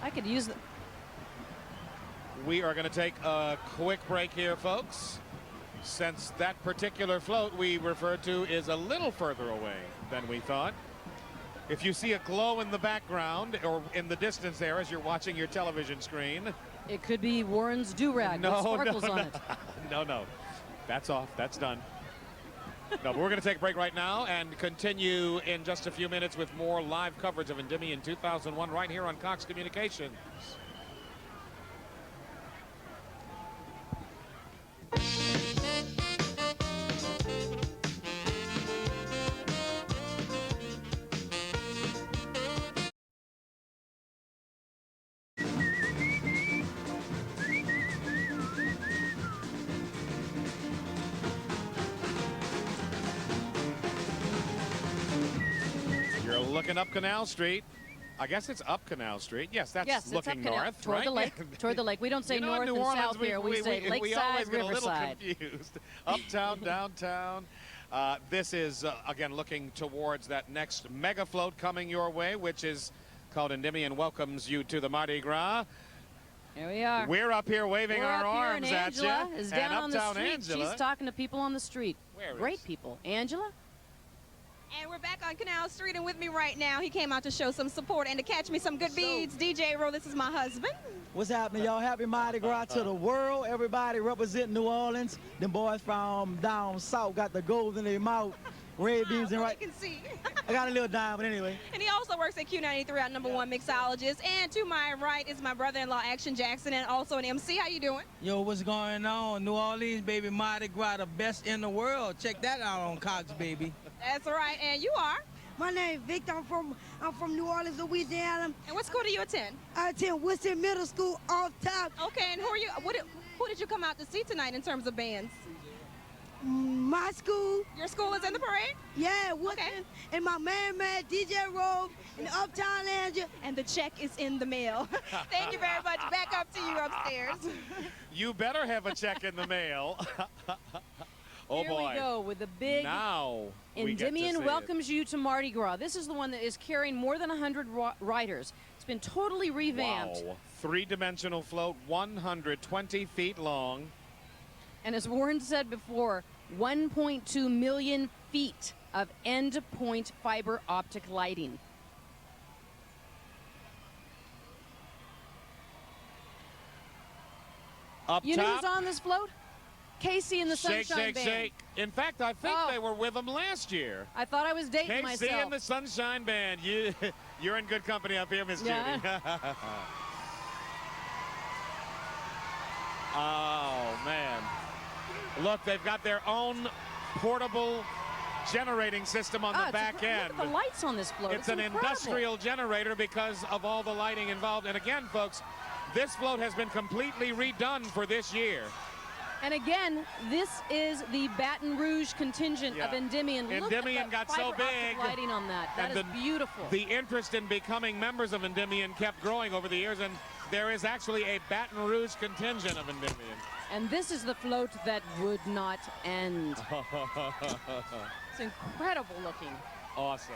I could use them. We are going to take a quick break here, folks. Since that particular float we referred to is a little further away than we thought. If you see a glow in the background or in the distance there as you're watching your television screen. It could be Warren's do-rag with sparkles on it. No. That's off. That's done. No, but we're going to take a break right now and continue in just a few minutes with more live coverage of Endymion 2001 right here on Cox Communications. Looking up Canal Street. I guess it's up Canal Street. Yes, that's looking north, toward right? the lake. Toward the lake. We don't say north New and Orleans, south here. We say lakeside, we always riverside. get a little confused. Uptown, downtown. This is, again, looking towards that next mega float coming your way, which is called Endymion Welcomes You to the Mardi Gras. Here we are. We're up here waving our arms at you. Angela is down on the street. Angela. She's talking to people on the street. Great people. Angela? And we're back on Canal Street, and with me right now, he came out to show some support and to catch me some good beads. DJ Ro, this is my husband. What's happening, y'all? Happy Mardi Gras to the world. Everybody representing New Orleans. Them boys from down south got the gold in their mouth. Red beams and right. You can see. I got a little dime, but anyway. And he also works at Q93 at #1 mixologist. And to my right is my brother-in-law, Action Jackson, and also an MC. How you doing? Yo, what's going on? New Orleans, baby, Mardi Gras, the best in the world. Check that out on Cox, baby. That's right. And you are? My name is Victor. I'm from New Orleans, Louisiana. And what school do you attend? I attend Winston Middle School off top. Okay, and who did you come out to see tonight in terms of bands? My school. Your school is in the parade? Yeah, Winston. Okay. And my man, DJ Robe, and the Uptown Angel. And the check is in the mail. Thank you very much. Back up to you upstairs. You better have a check in the mail. Oh, Here boy. we go with the big Endymion welcomes you to Mardi Gras. This is the one that is carrying more than 100 riders. It's been totally revamped. Wow. Three-dimensional float, 120 feet long. And as Warren said before, 1.2 million feet of end-point fiber optic lighting. Up you top. know who's on this float? Casey and the Sunshine Band. Shake. In fact, I think they were with them last year. I thought I was dating myself. Casey and the Sunshine Band. You're in good company up here, Miss Judy. Oh, man. Look, they've got their own portable generating system on the back end. Look at the lights on this float. It's an industrial generator because of all the lighting involved. And again, folks, this float has been completely redone for this year. And again, this is the Baton Rouge contingent of Endymion. Endymion Look at got so big. Lighting on that. That is beautiful. The interest in becoming members of Endymion kept growing over the years, and there is actually a Baton Rouge contingent of Endymion. And this is the float that would not end. It's incredible looking. Awesome.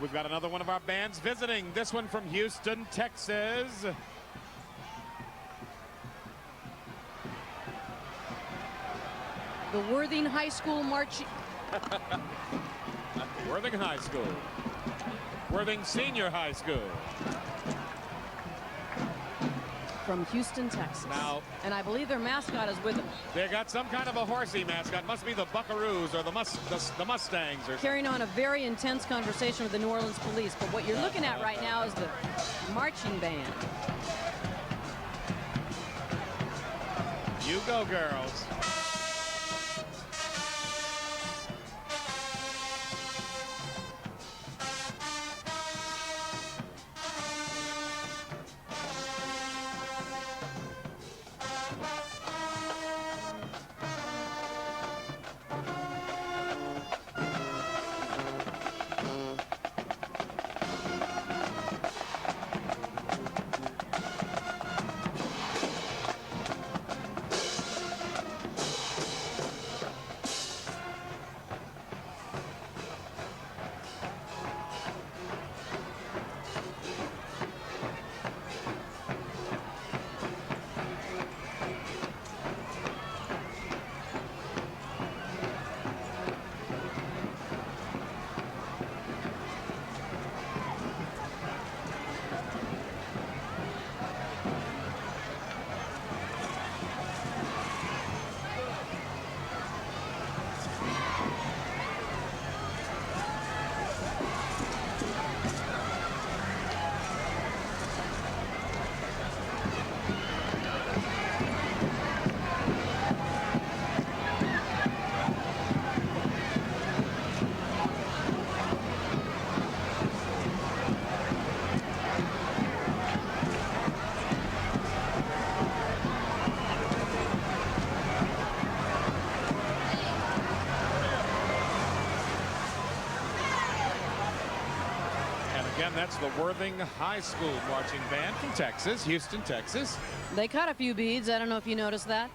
We've got another one of our bands visiting. This one from Houston, Texas. The Worthing High School marching. Worthing High School. Worthing Senior High School. From Houston, Texas. Now, and I believe their mascot is with them. They got some kind of a horsey mascot. Must be the Buckaroos or the Mustangs. Or carrying on a very intense conversation with the New Orleans police. But what you're looking at right now is the marching band. You go, girls. Again, that's the Worthing High School marching band from Texas, Houston, Texas. They cut a few beads. I don't know if you noticed that.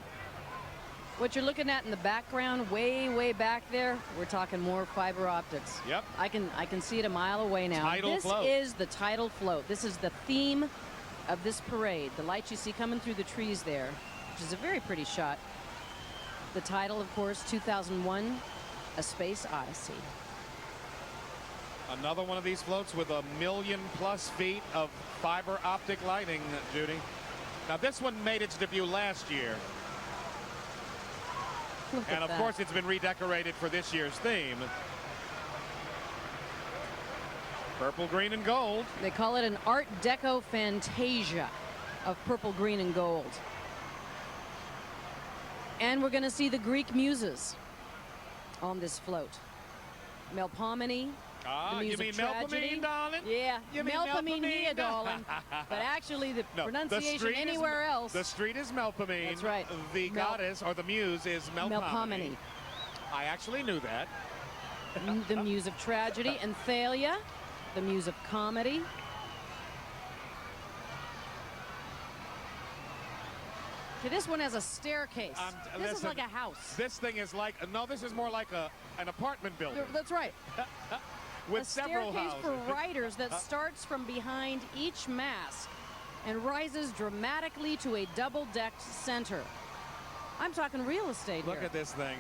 What you're looking at in the background, way back there, we're talking more fiber optics. Yep. I can see it a mile away now. Tidal float. This is the tidal float. This is the theme of this parade. The lights you see coming through the trees there, which is a very pretty shot. The title, of course, 2001, A Space Odyssey. Another one of these floats with 1 million+ feet of fiber optic lighting, Judy. Now this one made its debut last year. And of course it's been redecorated for this year's theme. Purple, green, and gold. They call it an Art Deco Fantasia of purple, green, and gold. And we're going to see the Greek muses on this float. Melpomene. Ah, you mean tragedy. Melpomene, darling? Yeah, You mean Melpomene here, Melpomene? darling. But actually, the No, pronunciation anywhere else. The street is Melpomene. That's right. The goddess or the muse is Melpomene. Melpomene. I actually knew that. The muse of tragedy, and Thalia, the muse of comedy. Okay, this one has a staircase. This is like a house. This thing is like, no, this is more like an apartment building. That's right. With a several staircase houses. for riders that starts from behind each mast and rises dramatically to a double-decked center. I'm talking real estate Look here. at this thing.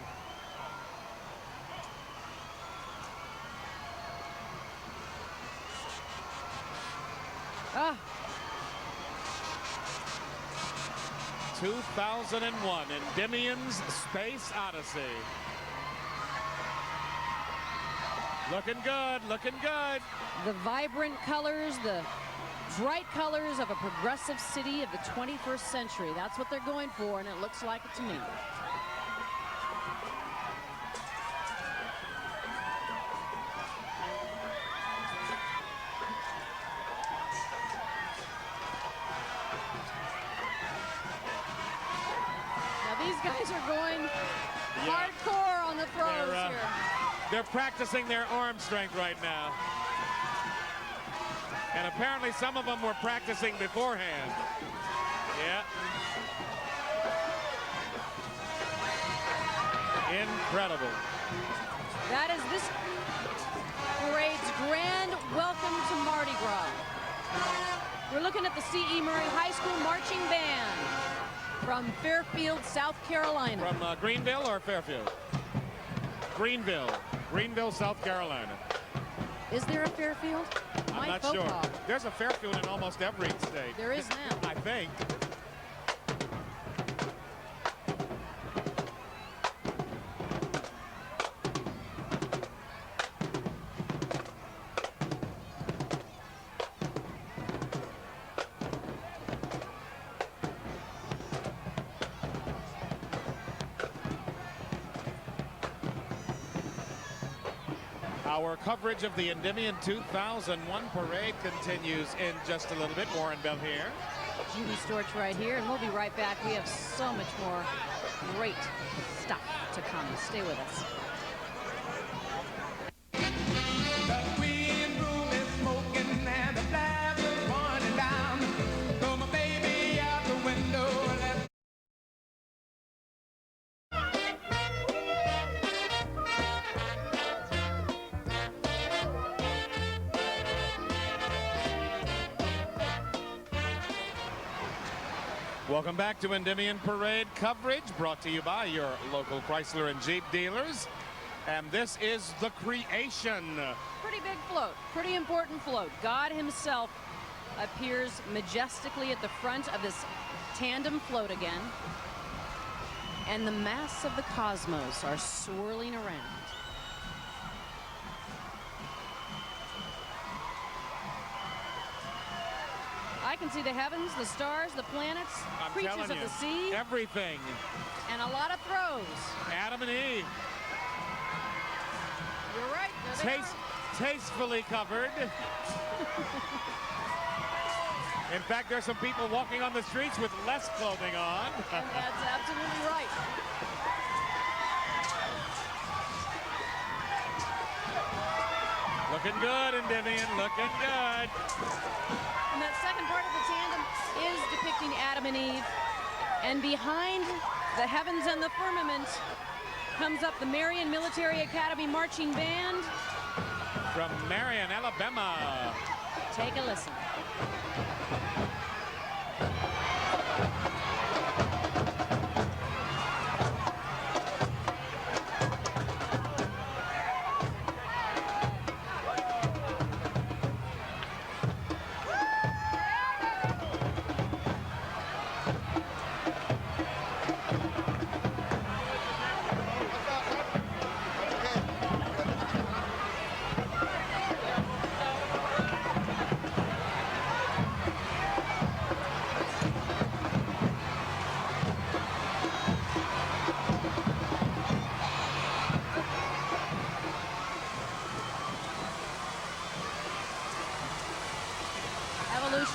Ah. 2001, Endymion's Space Odyssey. Looking good, looking good. The vibrant colors, the bright colors of a progressive city of the 21st century. That's what they're going for, and it looks like it to me. Now these guys are going hardcore on the throws here. They're practicing their arm strength right now. And apparently some of them were practicing beforehand. Yeah. Incredible. That is this parade's grand welcome to Mardi Gras. We're looking at the C.E. Murray High School Marching Band from Fairfield, South Carolina. From Greenville or Fairfield? Greenville, South Carolina. Is there a Fairfield? I'm not sure. There's a Fairfield in almost every state. There is now. I think. Our coverage of the Endymion 2001 parade continues in just a little bit. Warren Bell here. Judy Storch right here, and we'll be right back. We have so much more great stuff to come. Stay with us. Welcome back to Endymion Parade coverage, brought to you by your local Chrysler and Jeep dealers. And this is the Creation. Pretty big float, pretty important float. God himself appears majestically at the front of this tandem float again. And the mass of the cosmos are swirling around. I can see the heavens, the stars, the planets, creatures of the sea. Everything. And a lot of throws. Adam and Eve. You're right. Tastefully covered. In fact, there's some people walking on the streets with less clothing on. And that's absolutely right. Looking good, Endymion, looking good. And that second part of the tandem is depicting Adam and Eve. And behind the heavens and the firmament comes up the Marion Military Academy Marching Band. From Marion, Alabama. Take a listen.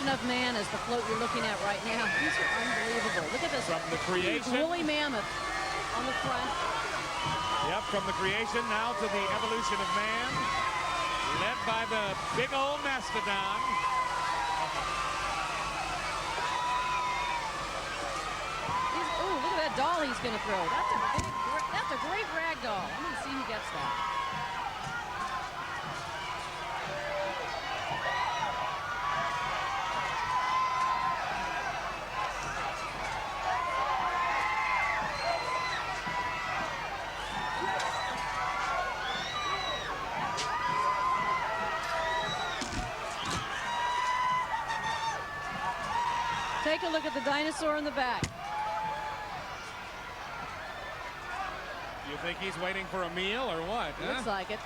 Of man is the float you're looking at right now. These are unbelievable. Look at this. From the Creation. Woolly mammoth on the front. Yep, from the Creation now to the Evolution of Man, led by the big old mastodon. Ooh, look at that doll he's going to throw. That's a great rag doll. I'm going to see who gets that. Take a look at the dinosaur in the back. You think he's waiting for a meal or what? Looks like it.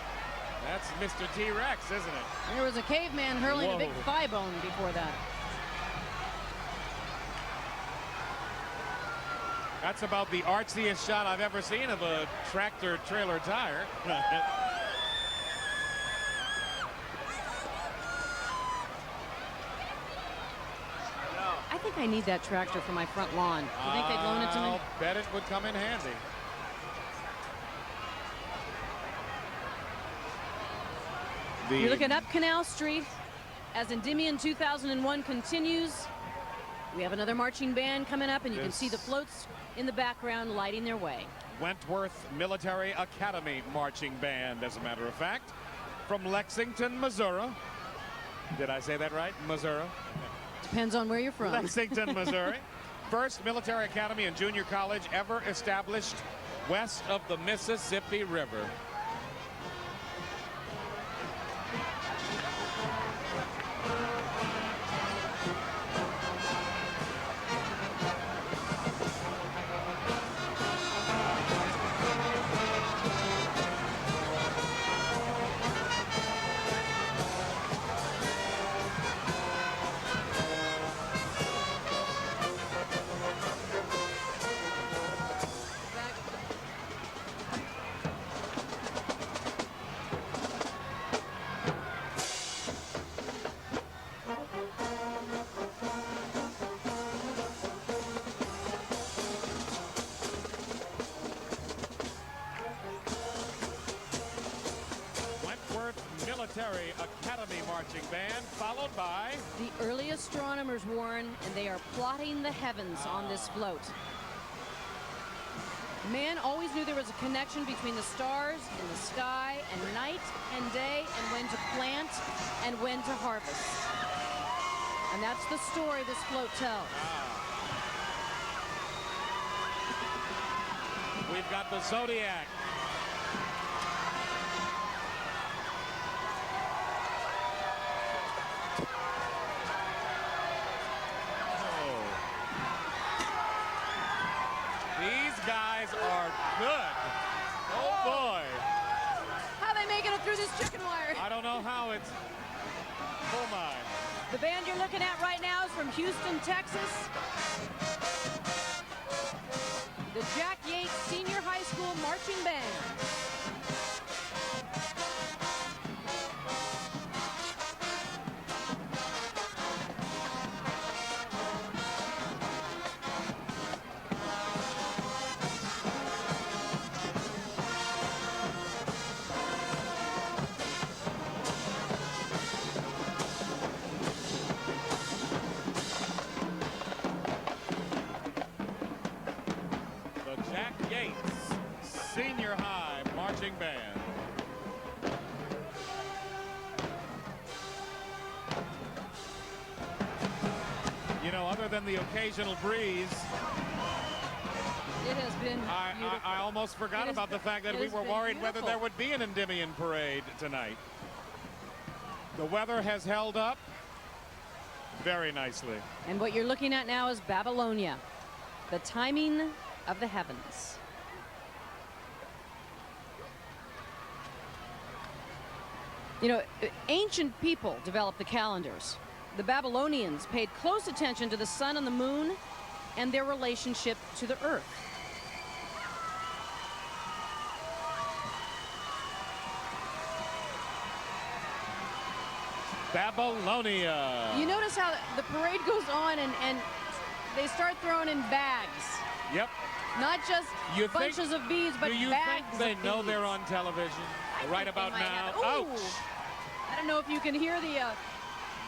That's Mr. T-Rex, isn't it? There was a caveman hurling a big thigh bone before that. That's about the artsiest shot I've ever seen of a tractor trailer tire. I think I need that tractor for my front lawn. Do you think they'd loan it to me? I'll bet it would come in handy. You're looking up Canal Street as Endymion 2001 continues. We have another marching band coming up, and you can see the floats in the background lighting their way. Wentworth Military Academy Marching Band, as a matter of fact, from Lexington, Missouri. Did I say that right? Missouri? Depends on where you're from. Lexington, Missouri. First military academy and junior college ever established west of the Mississippi River. Military Academy Marching Band, followed by the early astronomers, Warren, and they are plotting the heavens on this float. Man always knew there was a connection between the stars in the sky and night and day and when to plant and when to harvest. And that's the story this float tells. We've got the Zodiac. These guys are good. Oh boy. How are they making it through this chicken wire? I don't know how it's. Oh my. The band you're looking at right now is from Houston, Texas. The Jack Yates Senior High School Marching Band. Senior High Marching Band. You know, other than the occasional breeze, it has been beautiful. I almost forgot about the fact that we were worried whether there would be an Endymion parade tonight. The weather has held up very nicely. And what you're looking at now is Babylonia, the timing of the heavens. You know, ancient people developed the calendars. The Babylonians paid close attention to the sun and the moon and their relationship to the earth. Babylonia. You notice how the parade goes on and they start throwing in bags. Yep. Not just bunches of beads, but bags of beads. Do you think they know they're on television right about now? Ouch! I don't know if you can hear the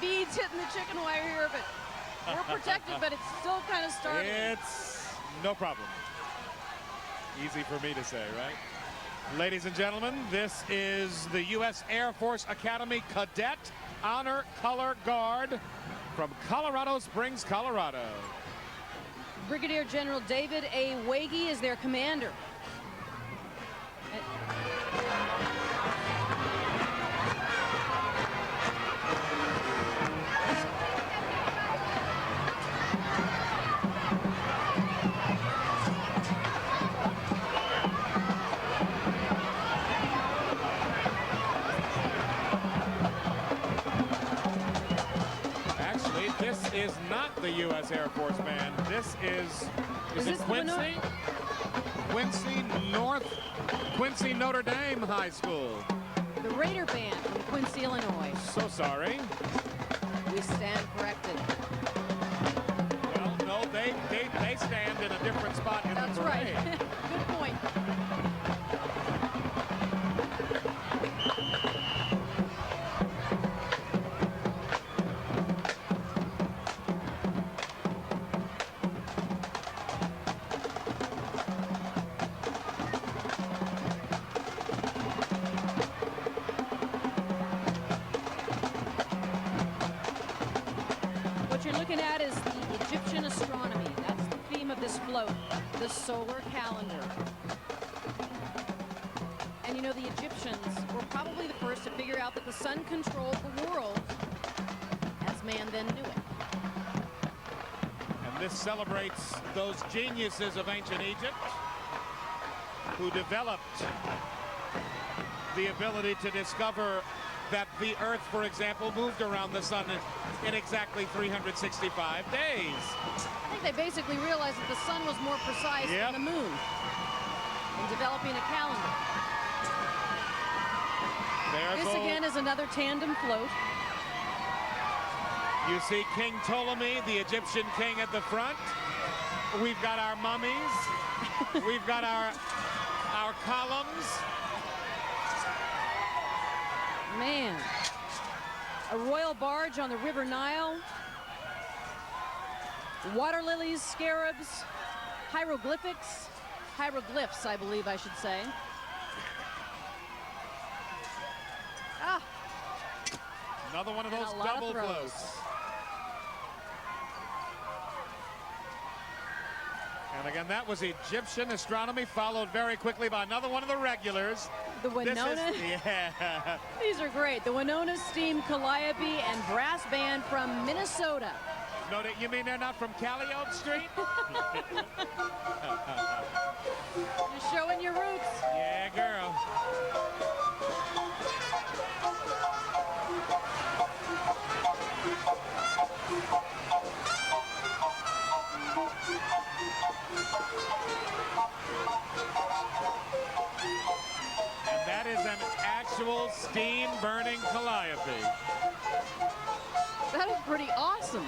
beads hitting the chicken wire here, but we're protected, but it's still kind of startling. It's no problem. Easy for me to say, right? Ladies and gentlemen, this is the U.S. Air Force Academy Cadet Honor Color Guard from Colorado Springs, Colorado. Brigadier General David A. Wagee is their commander. This is not the U.S. Air Force Band. This is it Quincy? Quincy Notre Dame High School. The Raider Band from Quincy, Illinois. So sorry. We stand corrected. Well, no, they stand in a different spot in the parade. That's right. Good point. The solar calendar. And you know, the Egyptians were probably the first to figure out that the sun controlled the world as man then knew it. And this celebrates those geniuses of ancient Egypt who developed the ability to discover that the Earth, for example, moved around the sun in exactly 365 days. I think they basically realized that the sun was more precise than the moon in developing a calendar. This again is another tandem float. You see King Ptolemy, the Egyptian king, at the front. We've got our mummies. We've got our columns. Man. A royal barge on the River Nile. Water lilies, scarabs, hieroglyphics. Hieroglyphs, I believe I should say. Ah. Another one of those double floats. And again, that was Egyptian astronomy, followed very quickly by another one of the regulars. The Winona. Yeah. These are great. The Winona Steam Calliope and Brass Band from Minnesota. No, you mean they're not from Calliope Street? You're showing your roots. Yeah, girl. And that is an actual steam-burning calliope. That is pretty awesome.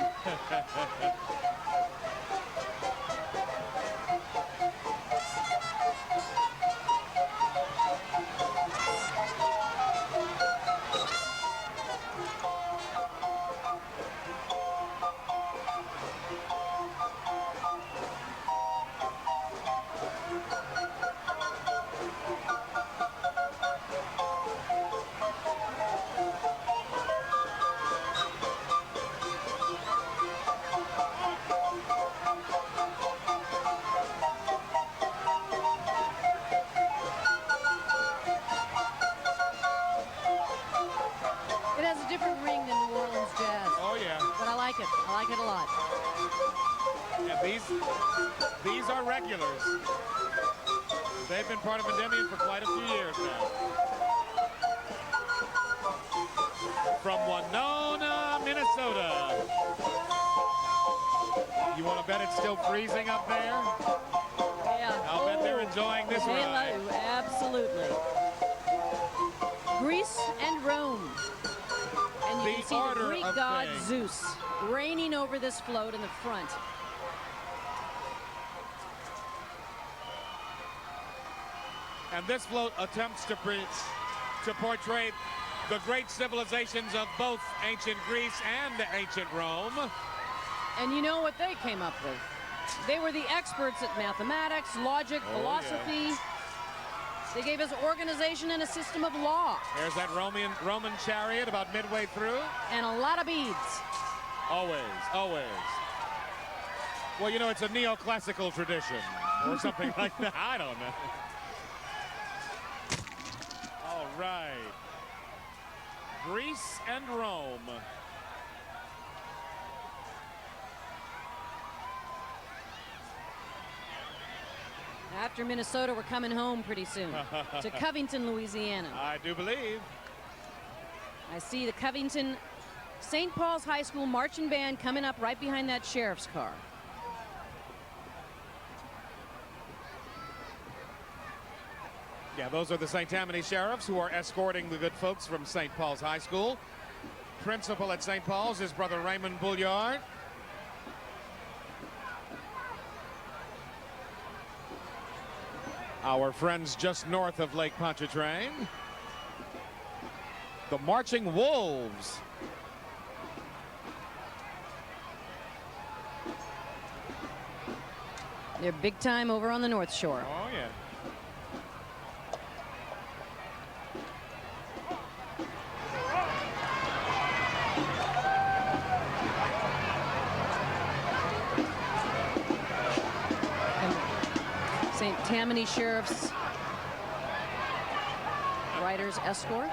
I like it a lot. Yeah, these are regulars. They've been part of Endymion for quite a few years now. From Winona, Minnesota. You want to bet it's still freezing up there? Yeah. I'll bet they're enjoying this ride. Absolutely. Greece and Rome. And you can see the Greek god Zeus reigning over this float in the front. And this float attempts to portray the great civilizations of both ancient Greece and ancient Rome. And you know what they came up with? They were the experts at mathematics, logic, philosophy. Yeah. They gave us organization and a system of law. There's that Roman chariot about midway through. And a lot of beads. Always, always. Well, you know, it's a neoclassical tradition or something like that. I don't know. All right. Greece and Rome. After Minnesota, we're coming home pretty soon to Covington, Louisiana. I do believe. I see the Covington St. Paul's High School marching band coming up right behind that sheriff's car. Yeah, those are the St. Tammany Sheriffs who are escorting the good folks from St. Paul's High School. Principal at St. Paul's is Brother Raymond Bouillard. Our friends just north of Lake Pontchartrain. The Marching Wolves. They're big time over on the North Shore. Oh, yeah. St. Tammany Sheriff's Riders Escort.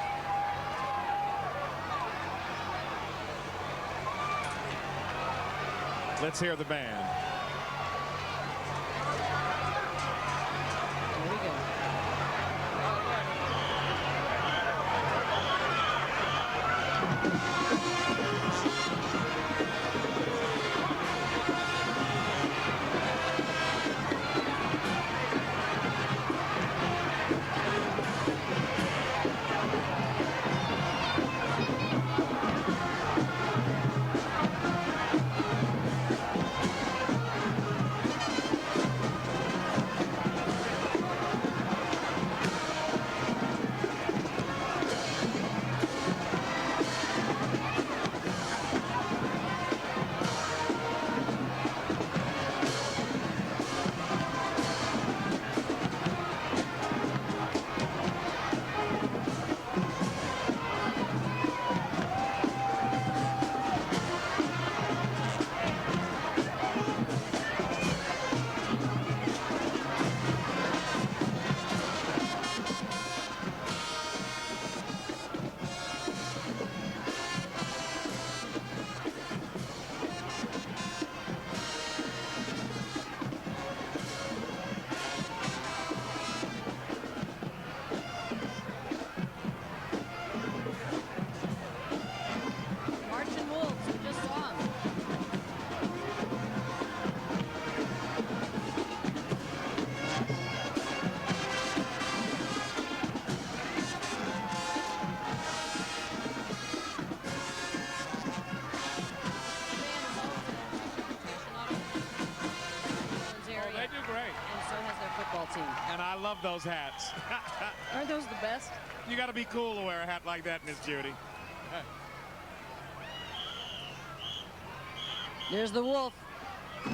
Let's hear the band. There we go. love those hats. Aren't those the best? You got to be cool to wear a hat like that, Miss Judy. There's the wolf. Oh,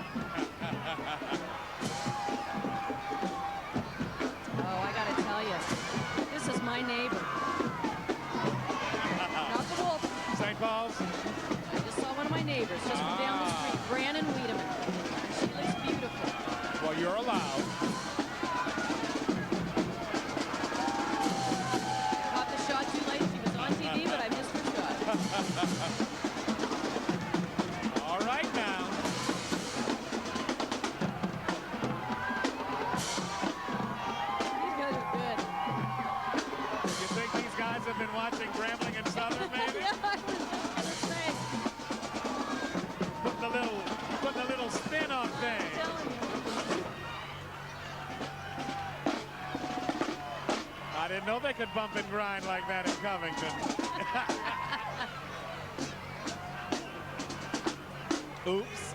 I gotta tell you, this is my neighbor. Not the wolf. St. Paul's? I just saw one of my neighbors just from down the street, Brannon Wiedemann. She looks beautiful. Well, you're allowed. Caught the shot too late. She was on TV, but I missed her shot. All right now. These guys are good. You think these guys have been watching Grambling and Southern, maybe? Yeah, I was gonna say. Putting a little spin on things. I'm telling you. I didn't know they could bump and grind like that in Covington. Oops.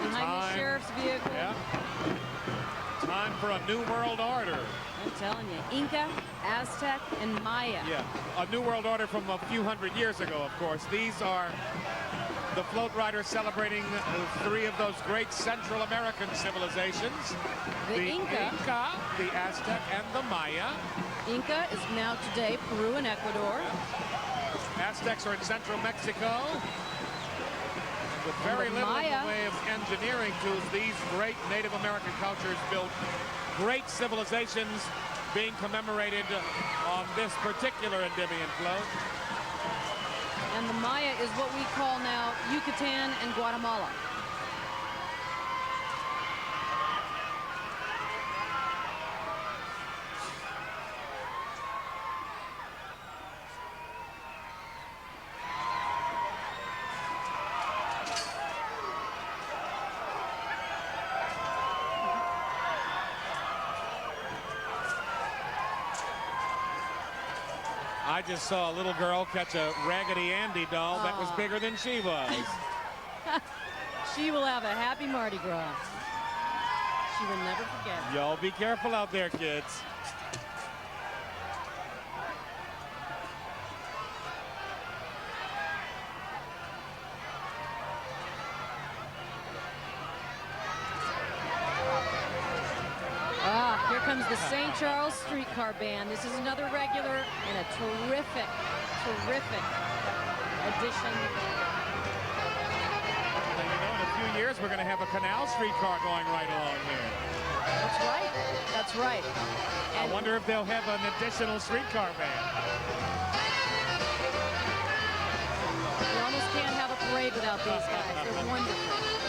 Behind the sheriff's vehicle. Yeah. Time for a new world order. I'm telling you, Inca, Aztec, and Maya. Yeah, a new world order from a few hundred years ago, of course. These are the float riders celebrating three of those great Central American civilizations. The Inca, the Aztec, and the Maya. Inca is now today Peru and Ecuador. Aztecs are in central Mexico. With very little in the way of engineering tools, these great Native American cultures built great civilizations being commemorated on this particular Endymion float. And the Maya is what we call now Yucatan and Guatemala. I just saw a little girl catch a Raggedy Andy doll that was bigger than she was. She will have a happy Mardi Gras. She will never forget. Y'all be careful out there, kids. Here comes the St. Charles Streetcar Band. This is another regular and a terrific, terrific addition. And you know, in a few years, we're going to have a canal streetcar going right along here. That's right. That's right. And I wonder if they'll have an additional streetcar band. You almost can't have a parade without these guys. They're wonderful.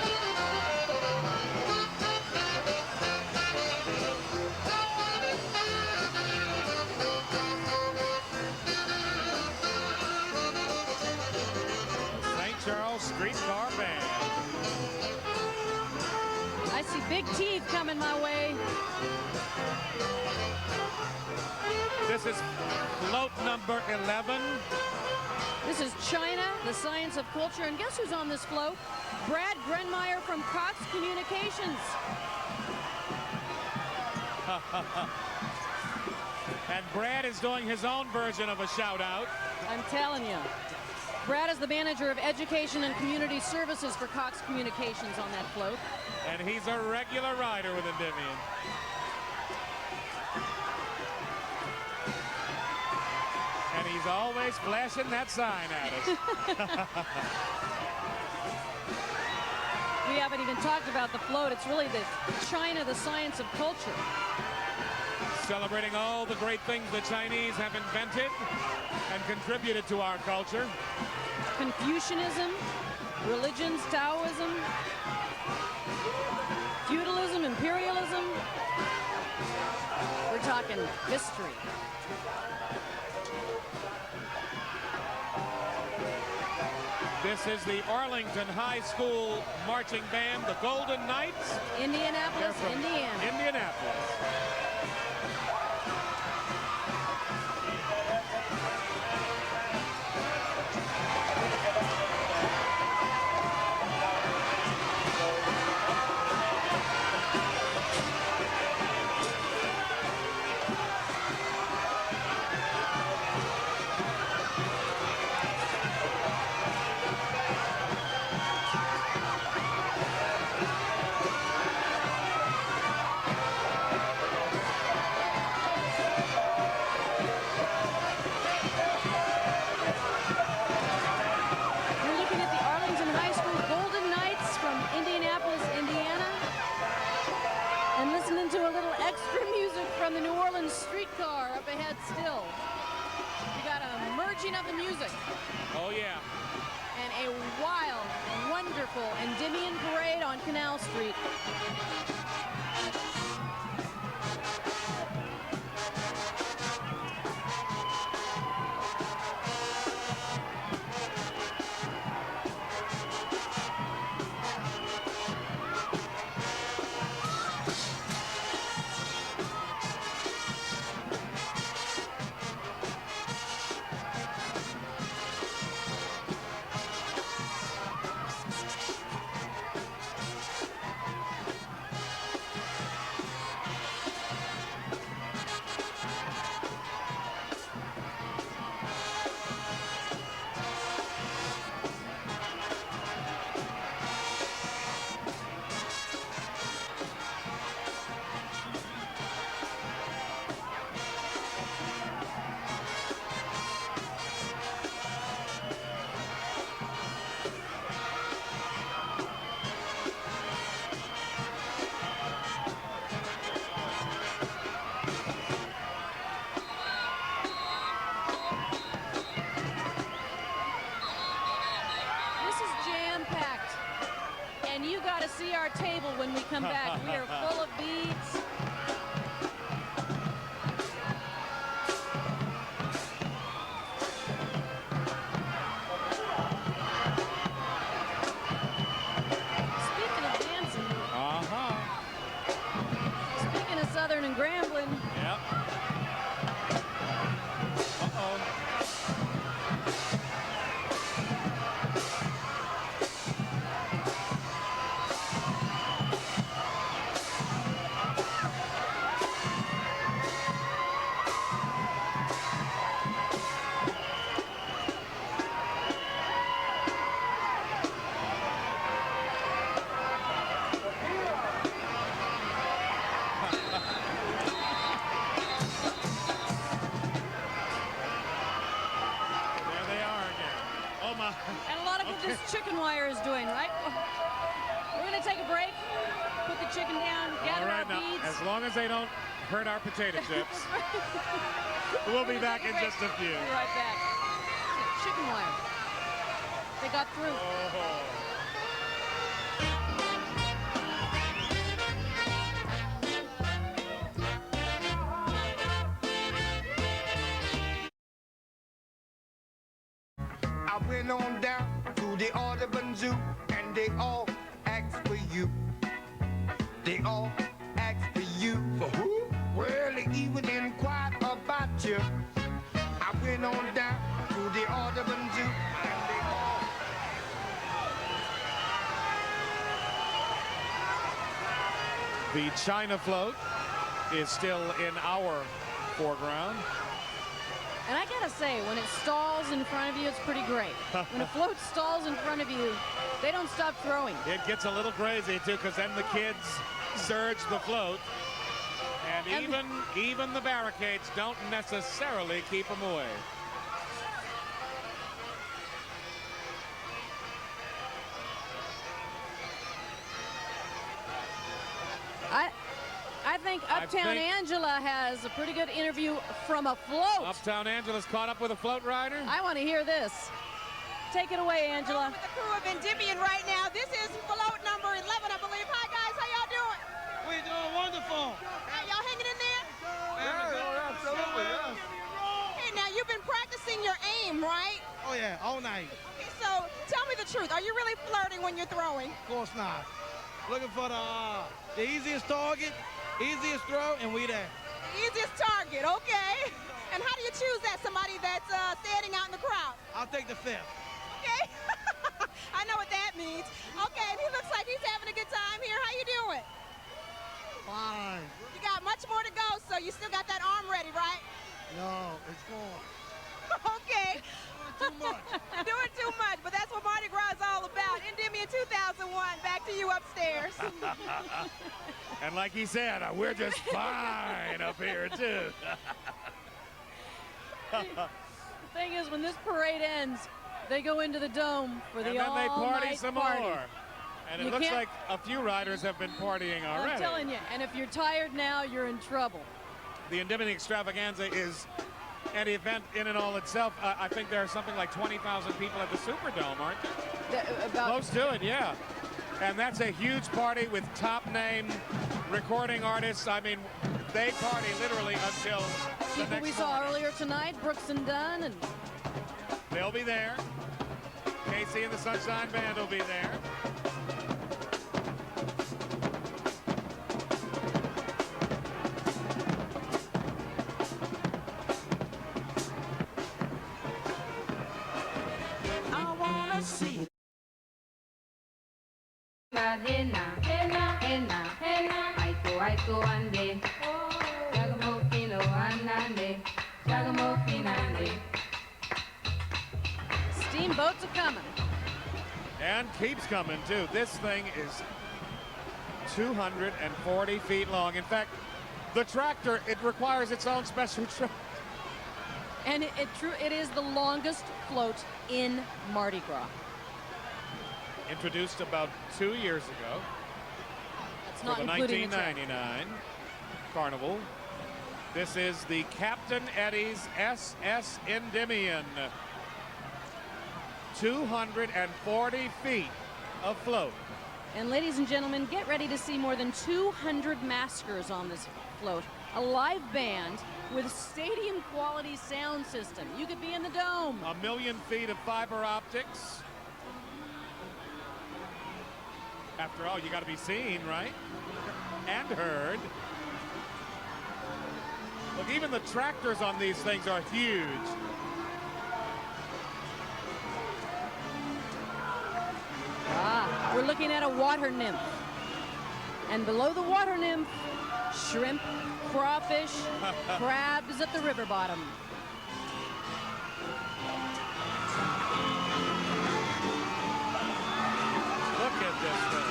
Streetcar band. I see big teeth coming my way. This is float number 11. This is China, the science of culture. And guess who's on this float? Brad Grenmeyer from Cox Communications. And Brad is doing his own version of a shout out. I'm telling you. Brad is the manager of education and community services for Cox Communications on that float. And he's a regular rider with Endymion. And he's always flashing that sign at us. We haven't even talked about the float. It's really the China, the science of culture. Celebrating all the great things the Chinese have invented and contributed to our culture. Confucianism, religions, Taoism, feudalism, imperialism. We're talking history. This is the Arlington High School marching band, the Golden Knights. Indianapolis, Indiana. Indianapolis. Up ahead still, you got a merging of the music. Oh, yeah. And a wild, wonderful Endymion parade on Canal Street. See our table when we come back. We are full of beads. Speaking of dancing. Speaking of Southern and Grambling. Yep. And a lot of what this chicken wire is doing, right? We're going to take a break, put the chicken down, gather our beads. As long as they don't hurt our potato chips. We'll be back in just a few. We'll be right back. Chicken wire. They got through. I went on down to the Audubon Zoo and they all asked for you. They all asked for you. For who? Well, they even inquired about you. I went on down to the Audubon Zoo and they all... The China float is still in our foreground. And I gotta say, when it stalls in front of you, it's pretty great. When a float stalls in front of you, they don't stop throwing. It gets a little crazy too, because then the kids surge the float, and even the barricades don't necessarily keep them away. I think Uptown Angela has a pretty good interview from a float. Uptown Angela's caught up with a float rider. I want to hear this. Take it away, Angela. With the Krewe of Endymion right now. This is float number 11, I believe. Hi, guys. How y'all doing? We're doing wonderful. Y'all hanging in there? Yeah, absolutely. Yes. Hey, now you've been practicing your aim, right? Oh, yeah, all night. Okay, so tell me the truth. Are you really flirting when you're throwing? Of course not. Looking for the easiest target, easiest throw, and we there. Easiest target, okay. And how do you choose that? Somebody that's standing out in the crowd? I'll take the fifth. Okay. I know what that means. Okay, and he looks like he's having a good time here. How you doing? Fine. You got much more to go, so you still got that arm ready, right? No, it's gone. Okay. Too much. Doing too much, but that's what Mardi Gras is all about. Endymion 2001, back to you upstairs. And like he said, we're just fine up here, too. The thing is, when this parade ends, they go into the dome for the all-night And then they party some more. And it looks like a few riders have been partying already. I'm telling you, and if you're tired now, you're in trouble. the Endymion Extravaganza is an event in and all itself. I think there are something like 20,000 people at the Superdome, aren't there? Close to it, yeah. And that's a huge party with top-name recording artists. I mean, they party literally until the People next we saw morning. earlier tonight, Brooks and Dunn, and They'll be there. Casey and the Sunshine Band will be there. I wanna see. Hey now, hey now, hey now, hey now. Aiko ande. Jagamofino anande. Jagamofinande. steamboats are coming. And keeps coming, too. This thing is 240 feet long. In fact, the tractor, it requires its own special tractor. And it is the longest float in Mardi Gras. Introduced about 2 years ago. That's not for the including the track. 1999 Carnival. This is the Captain Eddie's SS Endymion. 240 feet of float. And ladies and gentlemen, get ready to see more than 200 maskers on this float. A live band with stadium quality sound system. You could be in the dome. 1 million feet of fiber optics. After all, you got to be seen, right? And heard. Look, even the tractors on these things are huge. We're looking at a water nymph. And below the water nymph, shrimp, crawfish, crabs at the river bottom. Look at this thing.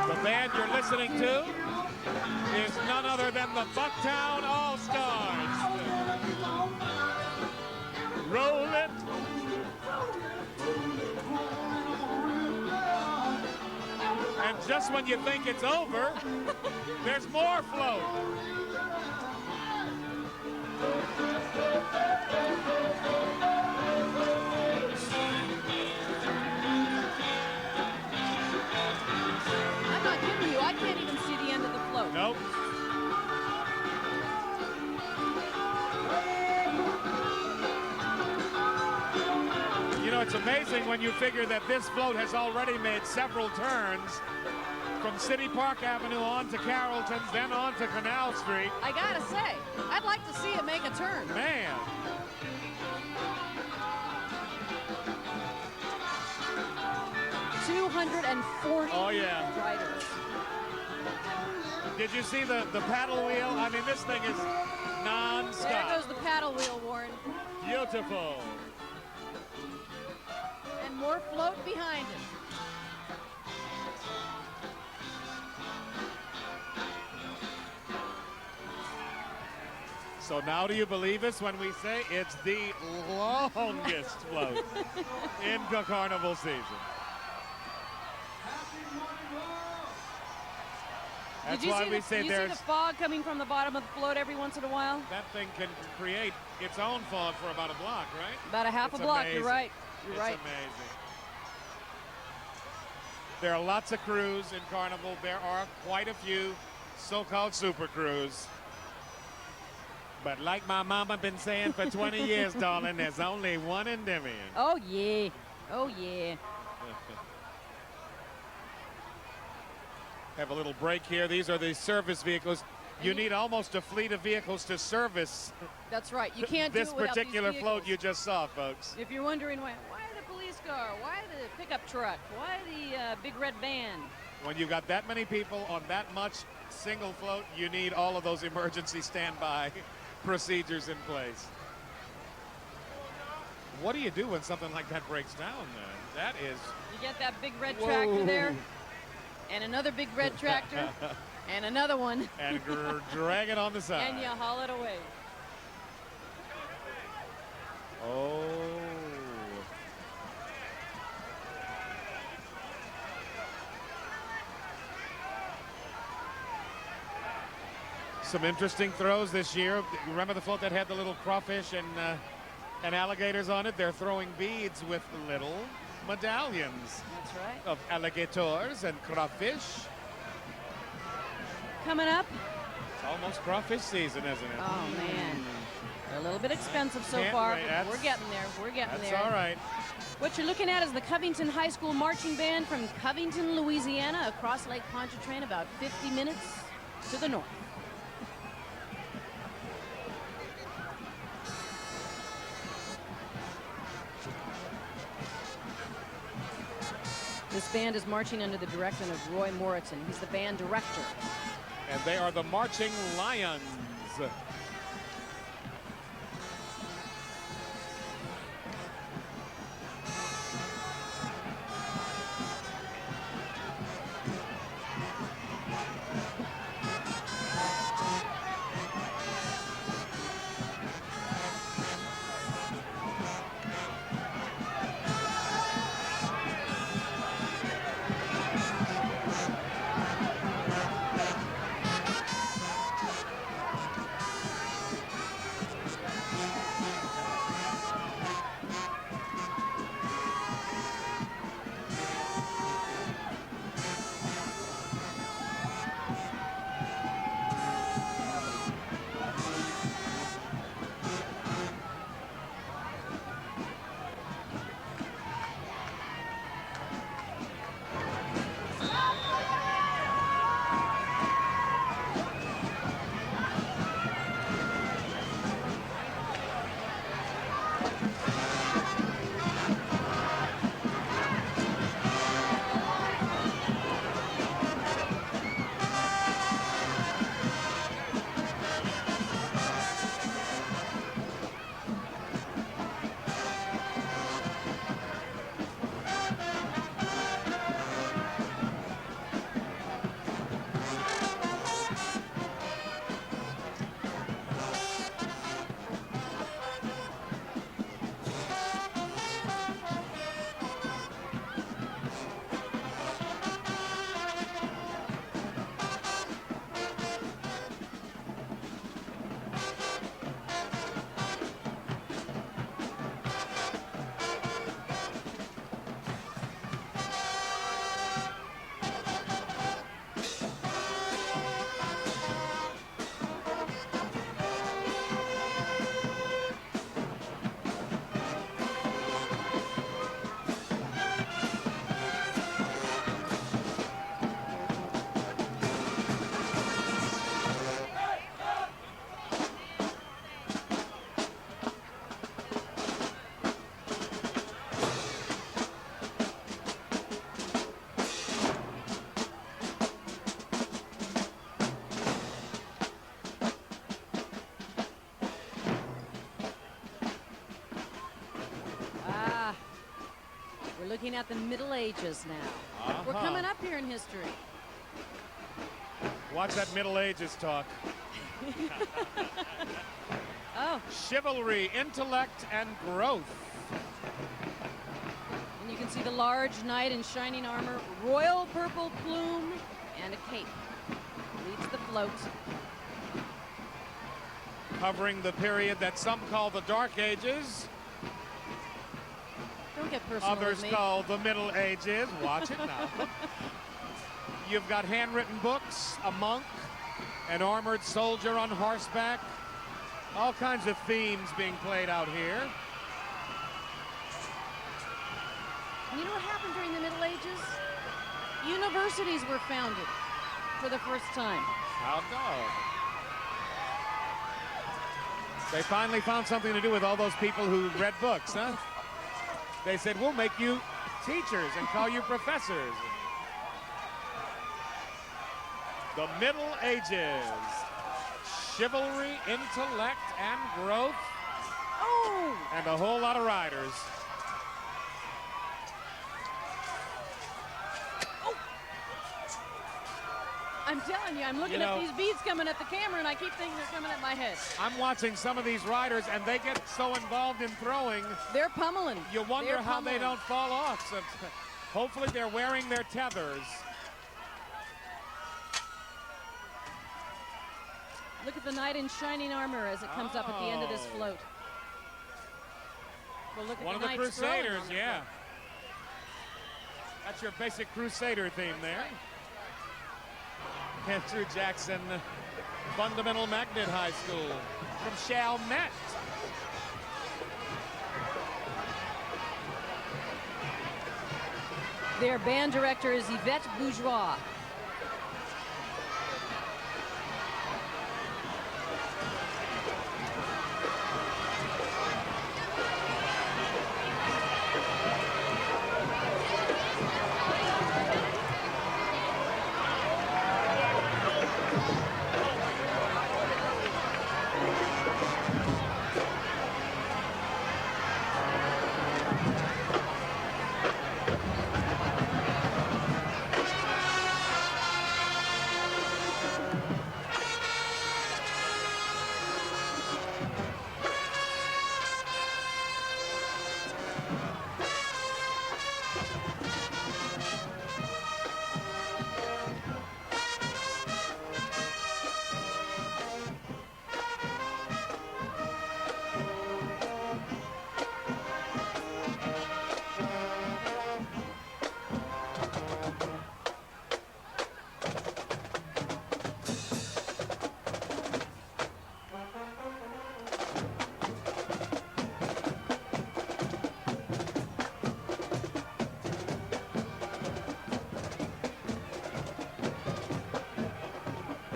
The band you're listening to is none other than the Bucktown All-Stars. Roll it. And just when you think it's over, there's more float. I'm not kidding you. I can't even see the end of the float. Nope. You know, it's amazing when you figure that this float has already made several turns from City Park Avenue on to Carrollton, then on to Canal Street. I gotta say, I'd like to see it make a turn. Man. Oh, yeah. Riders. Did you see the paddle wheel? I mean, this thing is non-stop. There goes the paddle wheel, Warren. Beautiful. And more float behind it. So now do you believe us when we say it's the longest float in the carnival season? That's why we say you there's... see the fog coming from the bottom of the float every once in a while? That thing can create its own fog for about a block, right? About a half a block, amazing. you're right. You're right. It's amazing. There are lots of crews in Carnival. There are quite a few so-called super crews. But like my mama been saying for 20 years, darling, there's only one Endymion. Oh, yeah. Oh, yeah. Have a little break here. These are the service vehicles. You need almost a fleet of vehicles to service. That's right. You can't this do it without particular these float vehicles. you just saw, folks. If you're wondering why the police car, why the pickup truck, why the big red van? When you've got that many people on that much single float, you need all of those emergency standby procedures in place. What do you do when something like that breaks down, then? That is... You get that big red tractor there, and another big red tractor, and another one. And drag it on the side. And you haul it away. Oh. Some interesting throws this year. Remember the float that had the little crawfish and alligators on it? They're throwing beads with little medallions. That's right. Of alligators and crawfish. Coming up. It's almost crawfish season, isn't it? Oh, man. They're a little bit expensive so Can't far, wait. but we're getting there. We're getting there. That's all right. What you're looking at is the Covington High School Marching Band from Covington, Louisiana, across Lake Pontchartrain, about 50 minutes to the north. This band is marching under the direction of Roy Moritzen. He's the band director. And they are the Marching Lions. Looking at the Middle Ages now. We're coming up here in history. Watch that Middle Ages talk. Oh. Chivalry, intellect, and growth. And you can see the large knight in shining armor, royal purple plume, and a cape. Leads the float. Covering the period that some call the Dark Ages. Don't get personal Others with me. call the Middle Ages. Watch it now. You've got handwritten books, a monk, an armored soldier on horseback. All kinds of themes being played out here. You know what happened during the Middle Ages? Universities were founded for the first time. How go? They finally found something to do with all those people who read books, huh? They said, we'll make you teachers and call you professors. The Middle Ages. Chivalry, intellect, and growth. Oh! And a whole lot of riders. I'm telling you, I'm looking at these beads coming at the camera, and I keep thinking they're coming at my head. I'm watching some of these riders, and they get so involved in throwing. They're pummeling. You wonder how they don't fall off. So hopefully they're wearing their tethers. Look at the knight in shining armor as it comes up at the end of this float. Well, look at one of the Crusaders, yeah. That's your basic Crusader theme there. Andrew Jackson, Fundamental Magnet High School from Chalmette. Their band director is Yvette Bourgeois.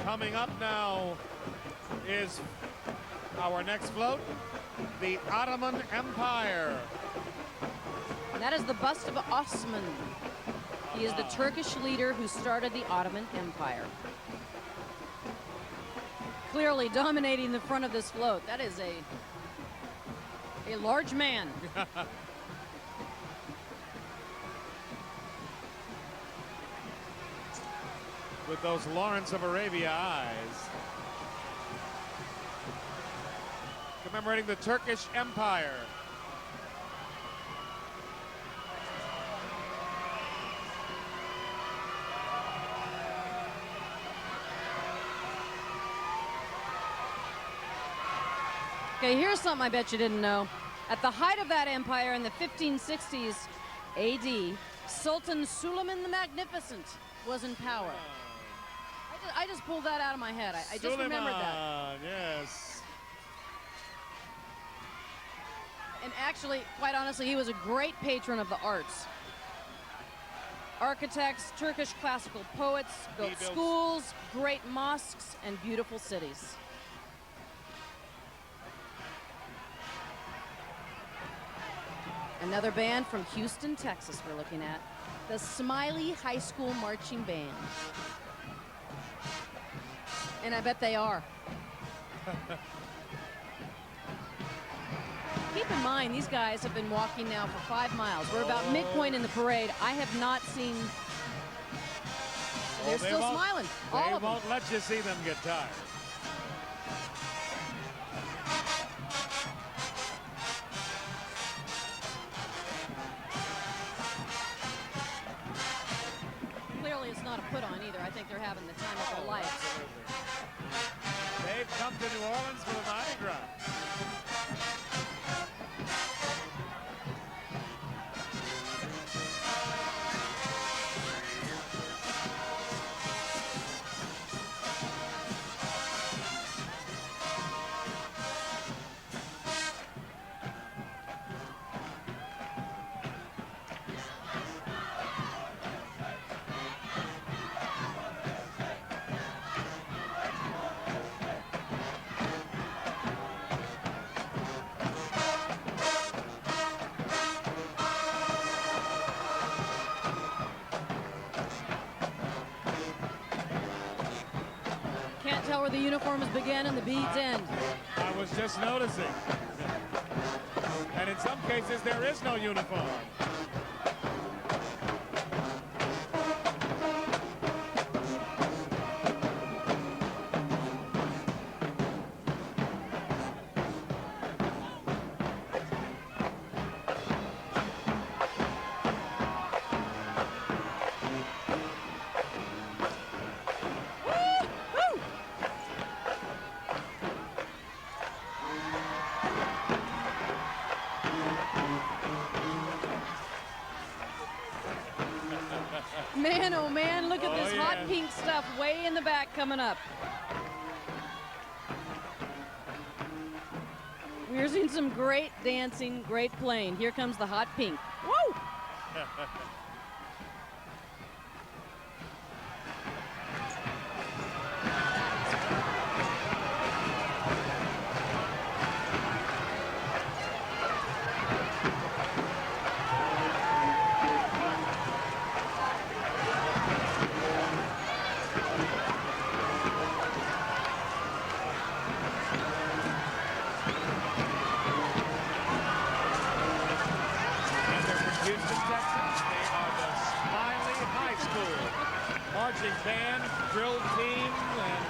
Coming up now is our next float, the Ottoman Empire. And that is the bust of Osman. He is the Turkish leader who started the Ottoman Empire. Clearly dominating the front of this float. That is a large man. With those Lawrence of Arabia eyes. Commemorating the Turkish Empire. Okay, here's something I bet you didn't know. At the height of that empire in the 1560s AD, Sultan Suleiman the Magnificent was in power. I just pulled that out of my head. I just remembered that. Yes. And actually, quite honestly, he was a great patron of the arts. Architects, Turkish classical poets, built schools, great mosques, and beautiful cities. Another band from Houston, Texas we're looking at. The Smiley High School Marching Band. And I bet they are. Keep in mind, these guys have been walking now for 5 miles. We're about midpoint in the parade. I have not seen... They're still smiling, all of them. They won't let you see them get tired. Clearly, it's not a put-on either. I think they're having the time of their life. They've come to New Orleans for the Mardi Gras. Tell where the uniforms begin and the beads end. I was just noticing. And in some cases, there is no uniform. Man, oh man, look at this hot yeah. pink stuff way in the back coming up. We're seeing some great dancing, great playing. Here comes the hot pink. Woo! Marching band, drill team, and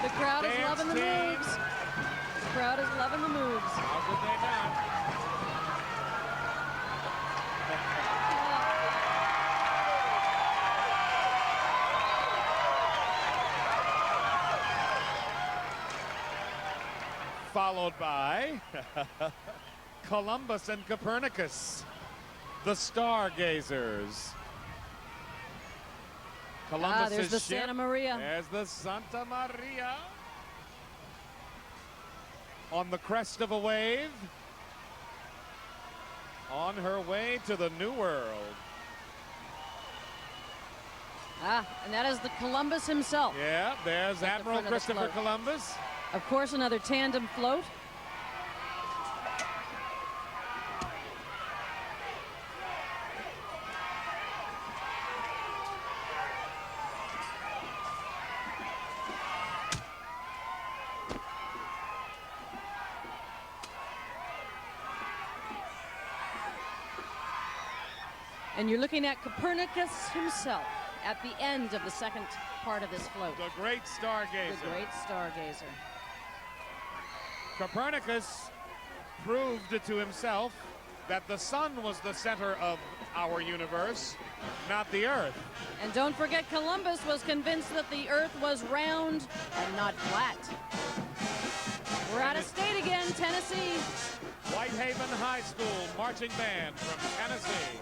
the crowd is dance loving the team. moves. The crowd is loving the moves. How could they not? Followed by Columbus and Copernicus, the stargazers. Columbus there's the ship. Santa Maria. There's the Santa Maria. On the crest of a wave. On her way to the New World. And that is the Columbus himself. Yeah, there's At the Admiral front of the Christopher float. Columbus. Of course, another tandem float. And you're looking at Copernicus himself at the end of the second part of this float. The great stargazer. The great stargazer. Copernicus proved to himself that the sun was the center of our universe, not the earth. And don't forget, Columbus was convinced that the earth was round and not flat. We're out of state again, Tennessee. Whitehaven High School marching band from Tennessee.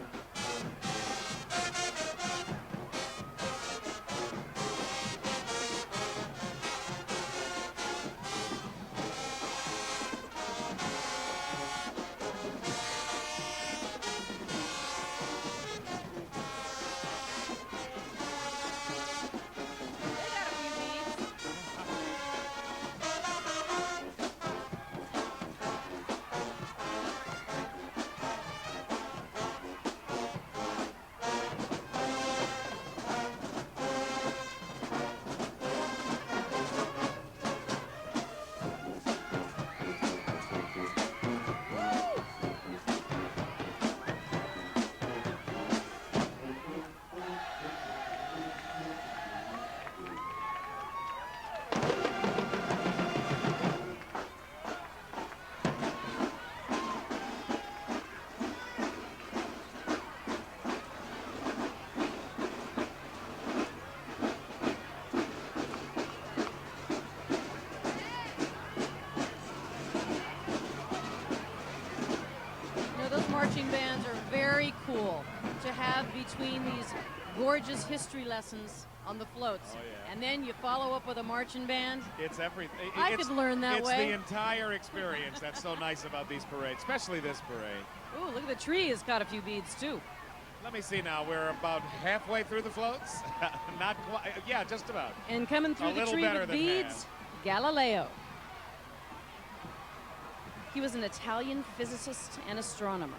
Marching bands are very cool to have between these gorgeous history lessons on the floats. Oh, yeah. And then you follow up with a marching band. It's everything. I could learn that way. It's the entire experience that's so nice about these parades, especially this parade. Ooh, look at the tree. It's got a few beads, too. Let me see now. We're about halfway through the floats. Not quite. Yeah, just about. And coming through the tree with beads, Galileo. He was an Italian physicist and astronomer.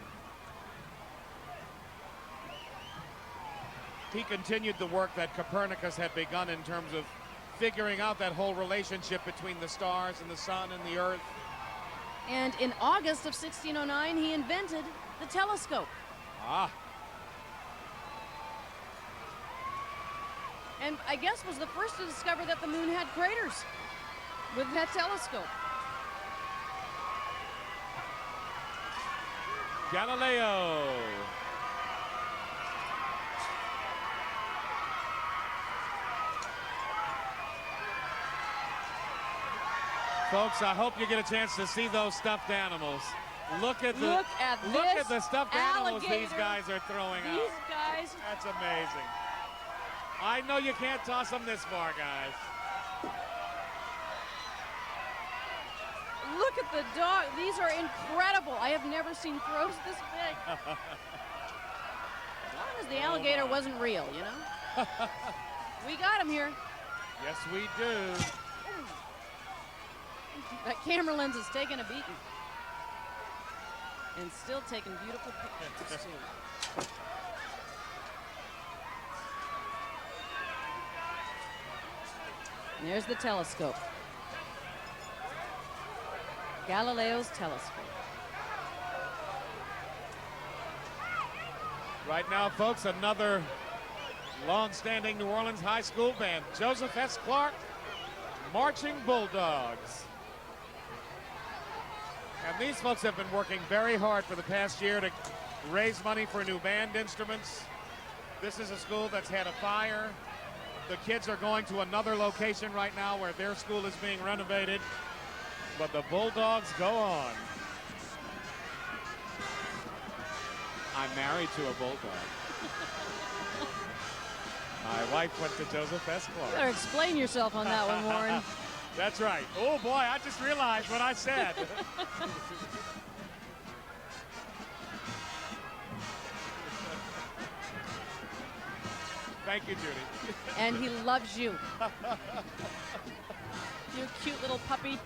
He continued the work that Copernicus had begun in terms of figuring out that whole relationship between the stars and the sun and the earth. And in August of 1609, he invented the telescope. Ah. And I guess was the first to discover that the moon had craters with that telescope. Galileo. Folks, I hope you get a chance to see those stuffed animals. Look at the stuffed animals these guys are throwing out. These guys. That's amazing. I know you can't toss them this far, guys. Look at the dog. These are incredible. I have never seen throws this big. As long as the alligator wasn't real, you know? We got him here. Yes, we do. That camera lens is taking a beating. And still taking beautiful pictures, too. And there's the telescope. Galileo's telescope. Right now, folks, another long-standing New Orleans high school band, Joseph S. Clark, Marching Bulldogs. And these folks have been working very hard for the past year to raise money for new band instruments. This is a school that's had a fire. The kids are going to another location right now where their school is being renovated. But the Bulldogs go on. I'm married to a bulldog. My wife went to Joseph S. Clark. You better explain yourself on that one, Warren. That's right. Oh, boy, I just realized what I said. Thank you, Judy. And he loves you. You cute little puppy.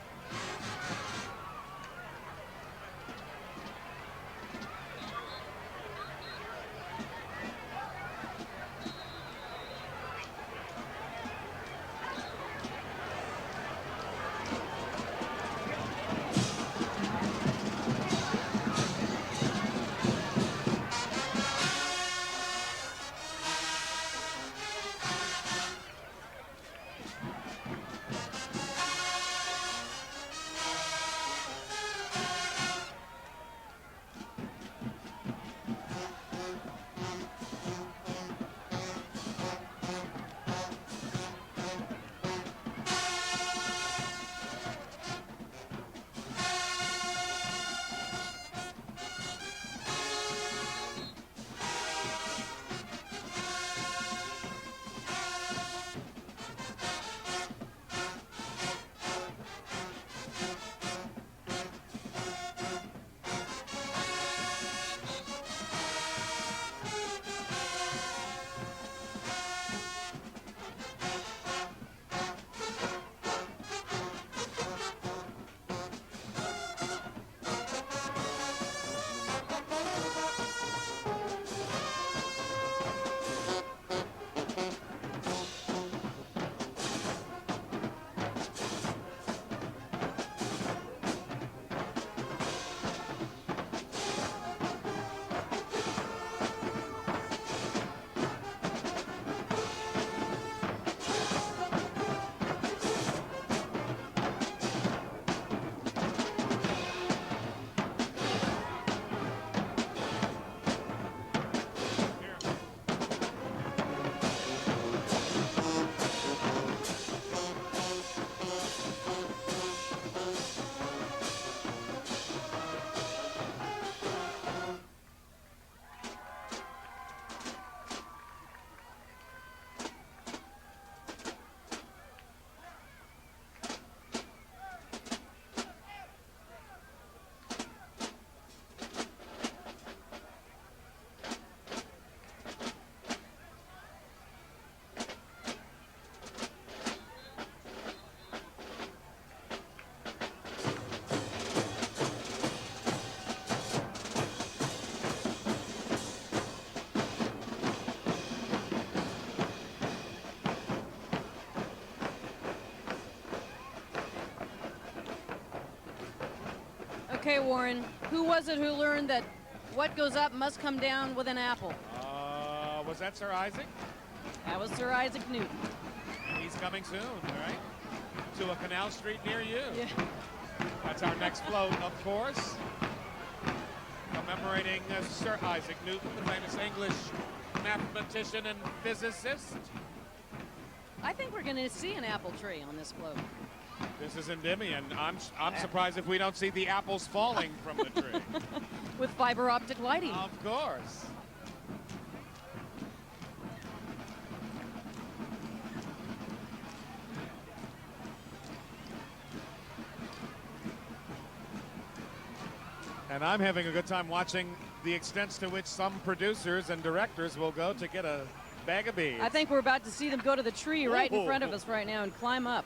Okay, Warren, who was it who learned that what goes up must come down with an apple? Was that Sir Isaac? That was Sir Isaac Newton. And he's coming soon, right? To a canal street near you. Yeah. That's our next float, of course. Commemorating Sir Isaac Newton, the famous English mathematician and physicist. I think we're going to see an apple tree on this float. This is Endymion. I'm surprised if we don't see the apples falling from the tree. With fiber optic lighting. Of course. And I'm having a good time watching the extents to which some producers and directors will go to get a bag of beads. I think we're about to see them go to the tree right in front of Ooh. us right now and climb up.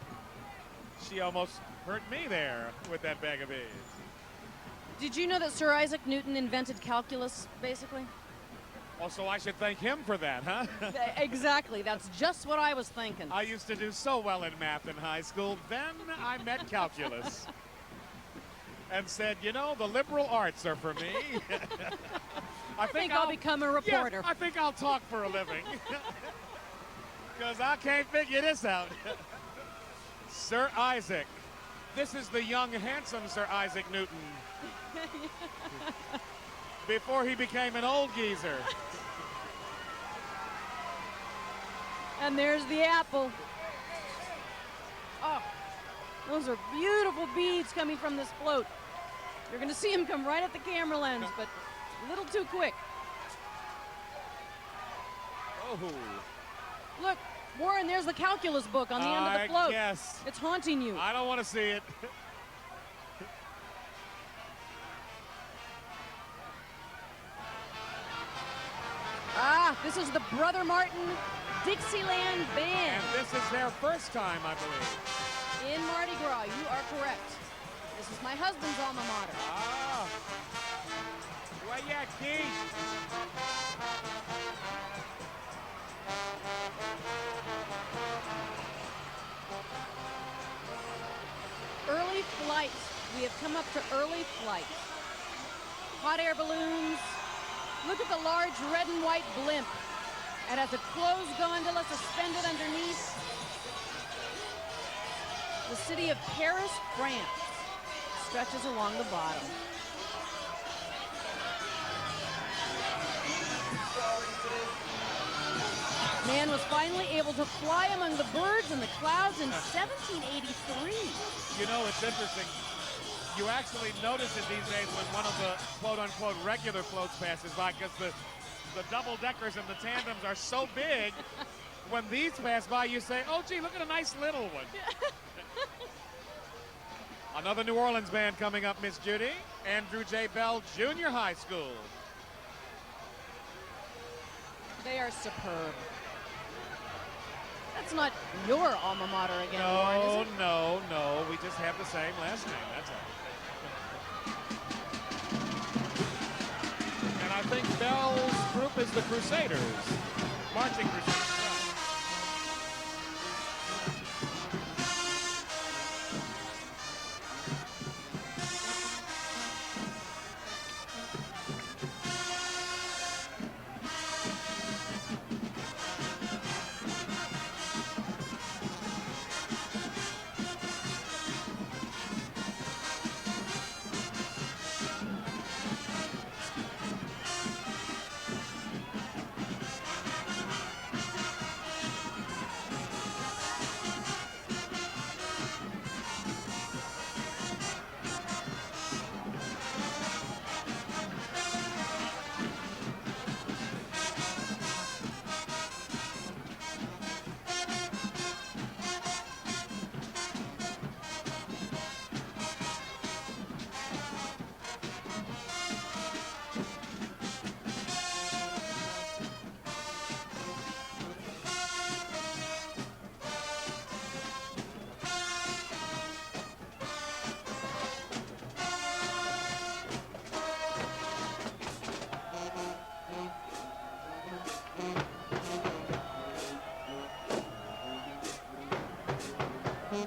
She almost hurt me there with that bag of beads. Did you know that Sir Isaac Newton invented calculus, basically? Oh, so I should thank him for that, huh? Exactly. That's just what I was thinking. I used to do so well in math in high school. Then I met calculus and said, you know, the liberal arts are for me. I think I'll become a reporter. Yeah, I think I'll talk for a living. Because I can't figure this out. Sir Isaac. This is the young, handsome Sir Isaac Newton. Before he became an old geezer. And there's the apple. Oh, those are beautiful beads coming from this float. You're going to see them come right at the camera lens, but a little too quick. Oh. Look, Warren, there's the calculus book on the end of the float. Yes. It's haunting you. I don't want to see it. Ah, this is the Brother Martin Dixieland Band. And this is their first time, I believe. In Mardi Gras, you are correct. This is my husband's alma mater. Ah. Where you at, Keith? Early flight. We have come up to early flight. Hot air balloons. Look at the large red and white blimp. It has a closed gondola suspended underneath. The city of Paris, France, stretches along the bottom. Man was finally able to fly among the birds and the clouds in 1783. You know, it's interesting. You actually notice it these days when one of the quote-unquote regular floats passes by, because the double-deckers and the tandems are so big. When these pass by, you say, oh, gee, look at a nice little one. Another New Orleans band coming up, Miss Judy. Andrew J. Bell Junior High School. They are superb. That's not your alma mater again, No, Warren, is it? no. We just have the same last name, that's all. And I think Bell's group is the Crusaders. Marching Crusaders.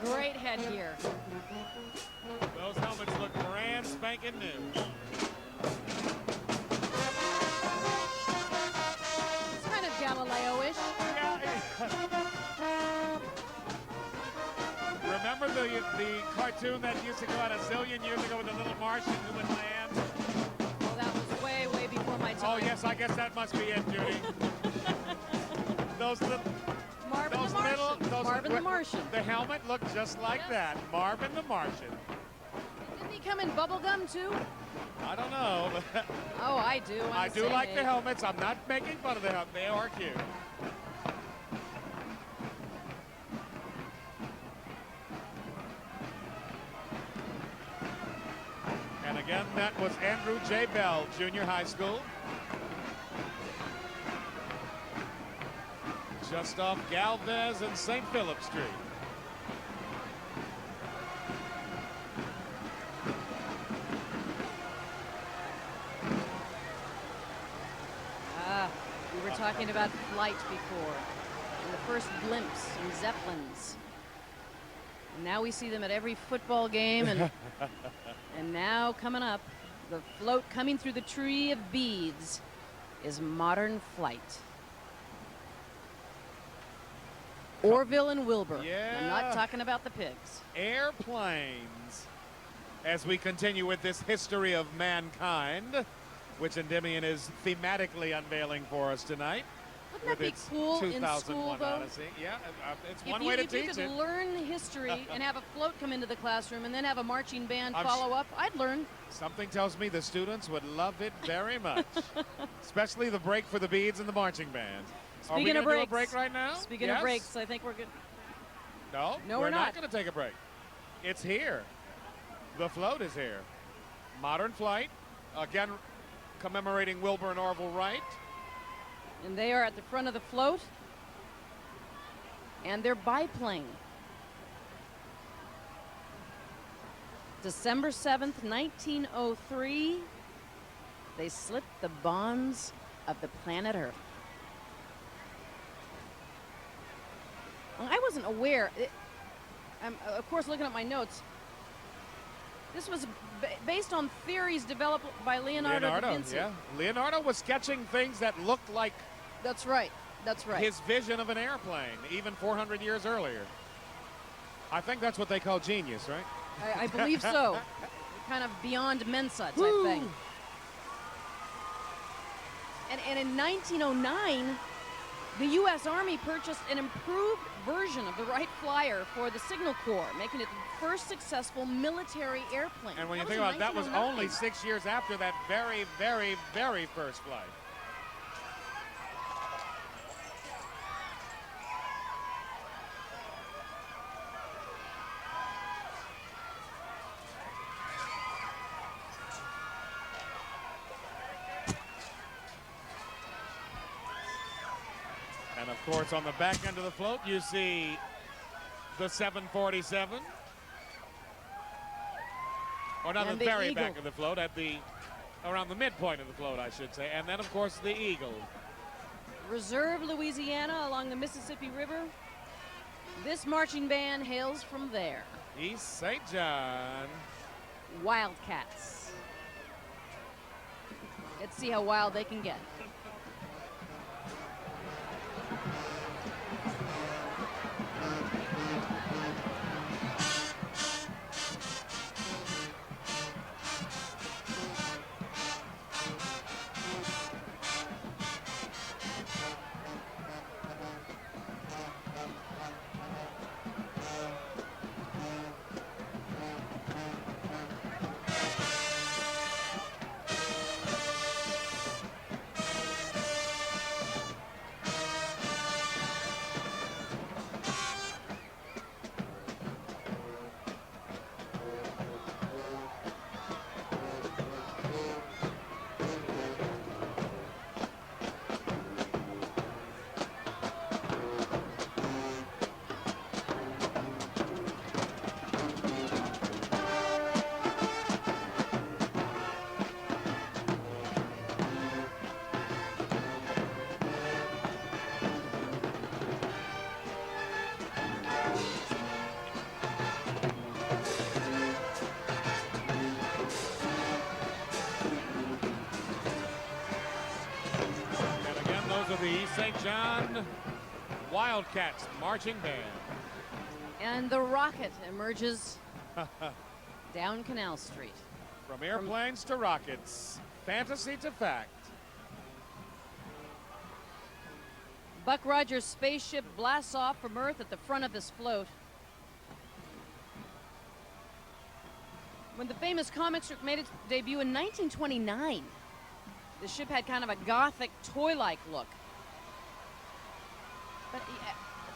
Great headgear. Those helmets look brand spanking new. It's kind of Galileo-ish. Remember the cartoon that used to go out a zillion years ago with the little Martian who would land? Well, that was way, way before my time. Oh, yes, I guess that must be it, Judy. Those little... Marvin the Martian. Marvin the Martian. The helmet looked just like that. Marvin the Martian. Didn't he come in bubblegum, too? I don't know. Oh, I do. I do like the helmets. I'm not making fun of the helmet. They are cute. Again, that was Andrew J. Bell, junior high school. Just off Galvez and St. Philip Street. We were talking about flight before, and the first blimps and Zeppelins. And now we see them at every football game, and and now coming up, the float coming through the tree of beads is modern flight. Orville and Wilbur. Yeah. I'm not talking about the pigs. Airplanes. As we continue with this history of mankind, which Endymion is thematically unveiling for us tonight. Wouldn't that with be its cool in 2001 school, though? Odyssey. Yeah, it's one way to teach If you it. could learn history and have a float come into the classroom and then have a marching band I'm follow up, I'd learn. Something tells me the students would love it very much. Especially the break for the beads and the marching band. Are we Speaking of gonna do a breaks, break right now? Speaking Yes? of breaks, I think we're good. No, No, we're we're not. going to take a break. It's here. The float is here. Modern flight. Again, commemorating Wilbur and Orville Wright. And they are at the front of the float. And they're biplane. December 7th, 1903, they slipped the bonds of the planet Earth. Well, I wasn't aware. I'm, of course, looking at my notes. This was based on theories developed by Leonardo da Vinci. Yeah. Leonardo was sketching things that looked like That's right. That's right. his vision of an airplane, even 400 years earlier. I think that's what they call genius, right? I believe so. Kind of beyond Mensa type thing. And in 1909, the U.S. Army purchased an improved version of the Wright Flyer for the Signal Corps, making it the first successful military airplane. And when you That think was about it, that was in only 1909. 6 years after that very, very, very first flight. And of course, on the back end of the float, you see the 747. Or not the And the very Eagle. back of the float, around the midpoint of the float, I should say. And then, of course, the Eagle. Reserve, Louisiana, along the Mississippi River. This marching band hails from there. East St. John. Wildcats. Let's see how wild they can get. Of the East St. John Wildcats marching band. And the rocket emerges down Canal Street. From airplanes to rockets, fantasy to fact. Buck Rogers' spaceship blasts off from Earth at the front of this float. When the famous comic strip made its debut in 1929, the ship had kind of a gothic, toy-like look. But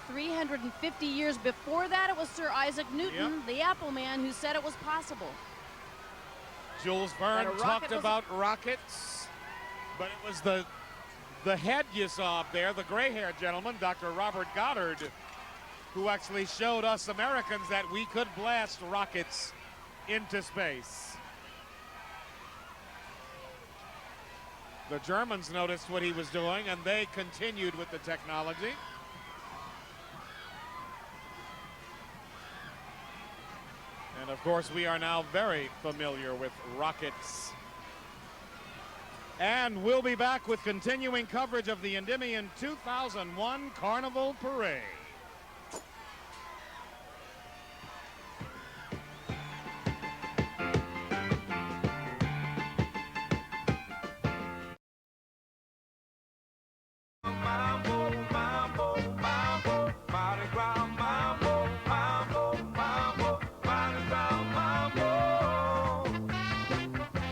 350 years before that, it was Sir Isaac Newton, the Apple Man, who said it was possible. Jules Verne That a rocket talked was- about rockets, but it was the head you saw up there, the gray-haired gentleman, Dr. Robert Goddard, who actually showed us Americans that we could blast rockets into space. The Germans noticed what he was doing, and they continued with the technology. And of course, we are now very familiar with rockets. And we'll be back with continuing coverage of the Endymion 2001 Carnival Parade. Mambo, mambo, mambo, Mardi Gras mambo, mambo, mambo, Mardi Gras mambo.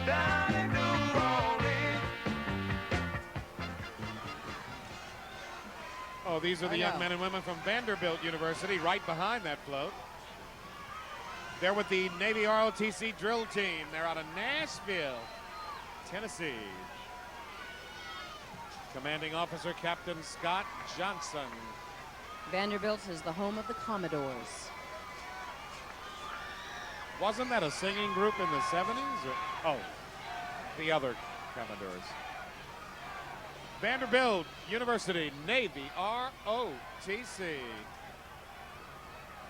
Down in New Orleans. Oh, these are the young men and women from Vanderbilt University right behind that float. They're with the Navy ROTC drill team. They're out of Nashville, Tennessee. Commanding Officer Captain Scott Johnson. Vanderbilt is the home of the Commodores. Wasn't that a singing group in the 70s? Oh, the other Commodores. Vanderbilt University, Navy ROTC.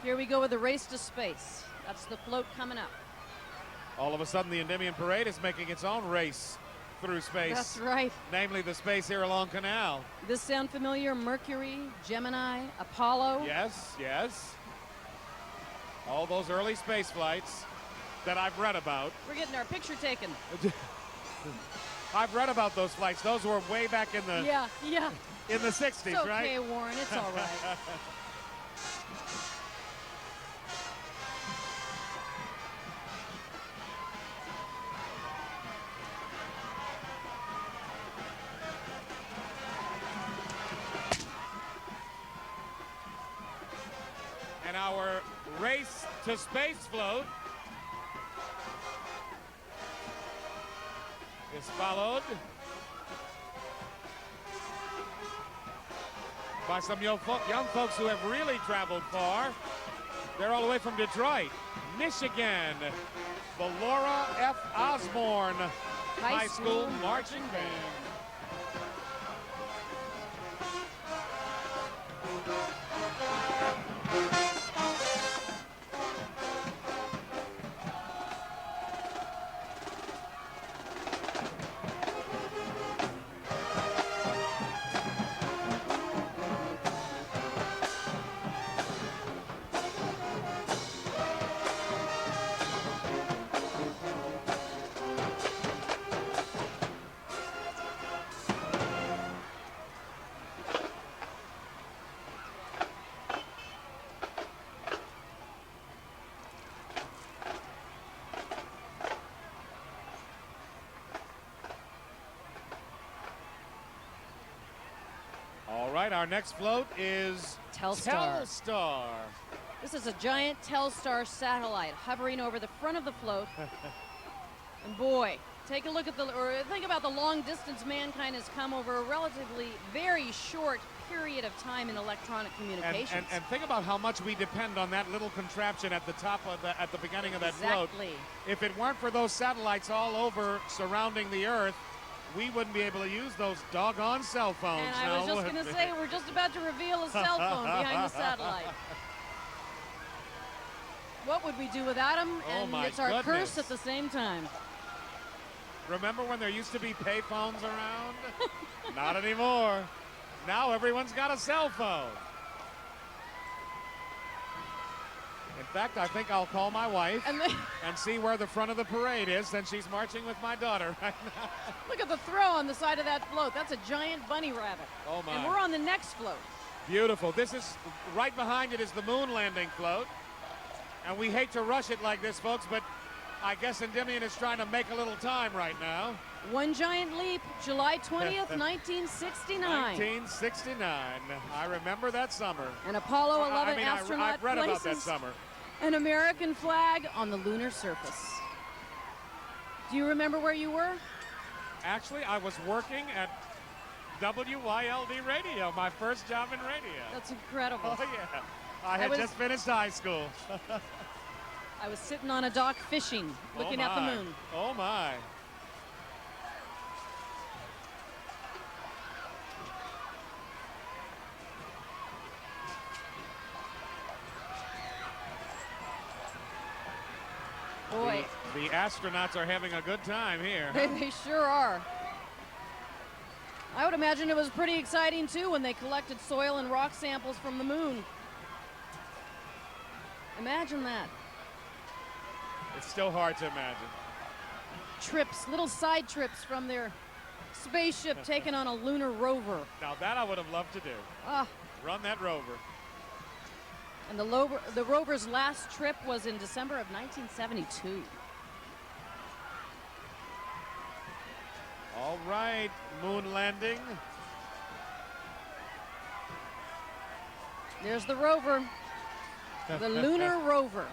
Here we go with the race to space. That's the float coming up. All of a sudden, the Endymion Parade is making its own race through space. That's right. Namely, the space here along Canal. This sound familiar? Mercury, Gemini, Apollo. Yes, yes. All those early space flights that I've read about. We're getting our picture taken. I've read about those flights. Those were way back in the Yeah. in the 60s, It's okay, right? Warren. It's all right. And our race to space float is followed by some young folks who have really traveled far. They're all the way from Detroit, Michigan. The Laura F. Osborne High School Marching Band. All right, our next float is Telstar. Telstar. This is a giant Telstar satellite hovering over the front of the float. And boy, take a look at or think about the long distance mankind has come over a relatively very short period of time in electronic communications. And think about how much we depend on that little contraption at the top of at the beginning of that float. Exactly. If it weren't for those satellites all over surrounding the Earth, we wouldn't be able to use those doggone cell phones. And I was just going to say, we're just about to reveal a cell phone behind the satellite. What would we do without them? Oh, And my it's our goodness. curse at the same time. Remember when there used to be pay phones around? Not anymore. Now everyone's got a cell phone. In fact, I think I'll call my wife and see where the front of the parade is, since she's marching with my daughter right now. Look at the throw on the side of that float. That's a giant bunny rabbit. Oh, my. And we're on the next float. Beautiful. This is, right behind it is the moon landing float. And we hate to rush it like this, folks, but I guess Endymion is trying to make a little time right now. One giant leap, July 20th, 1969. 1969. I remember that summer. An Apollo 11 astronaut I've read about that places summer. an American flag on the lunar surface. Do you remember where you were? Actually, I was working at WYLD Radio, my first job in radio. That's incredible. Oh, yeah. I had just finished high school. I was sitting on a dock fishing, looking at the moon. Oh, my. Boy. The astronauts are having a good time here. They sure are. I would imagine it was pretty exciting, too, when they collected soil and rock samples from the moon. Imagine that. It's still hard to imagine. Trips, little side trips from their spaceship taken on a lunar rover. Now that I would have loved to do. Ah. Run that rover. And the rover's last trip was in December of 1972. All right, moon landing. There's the rover, the lunar rover.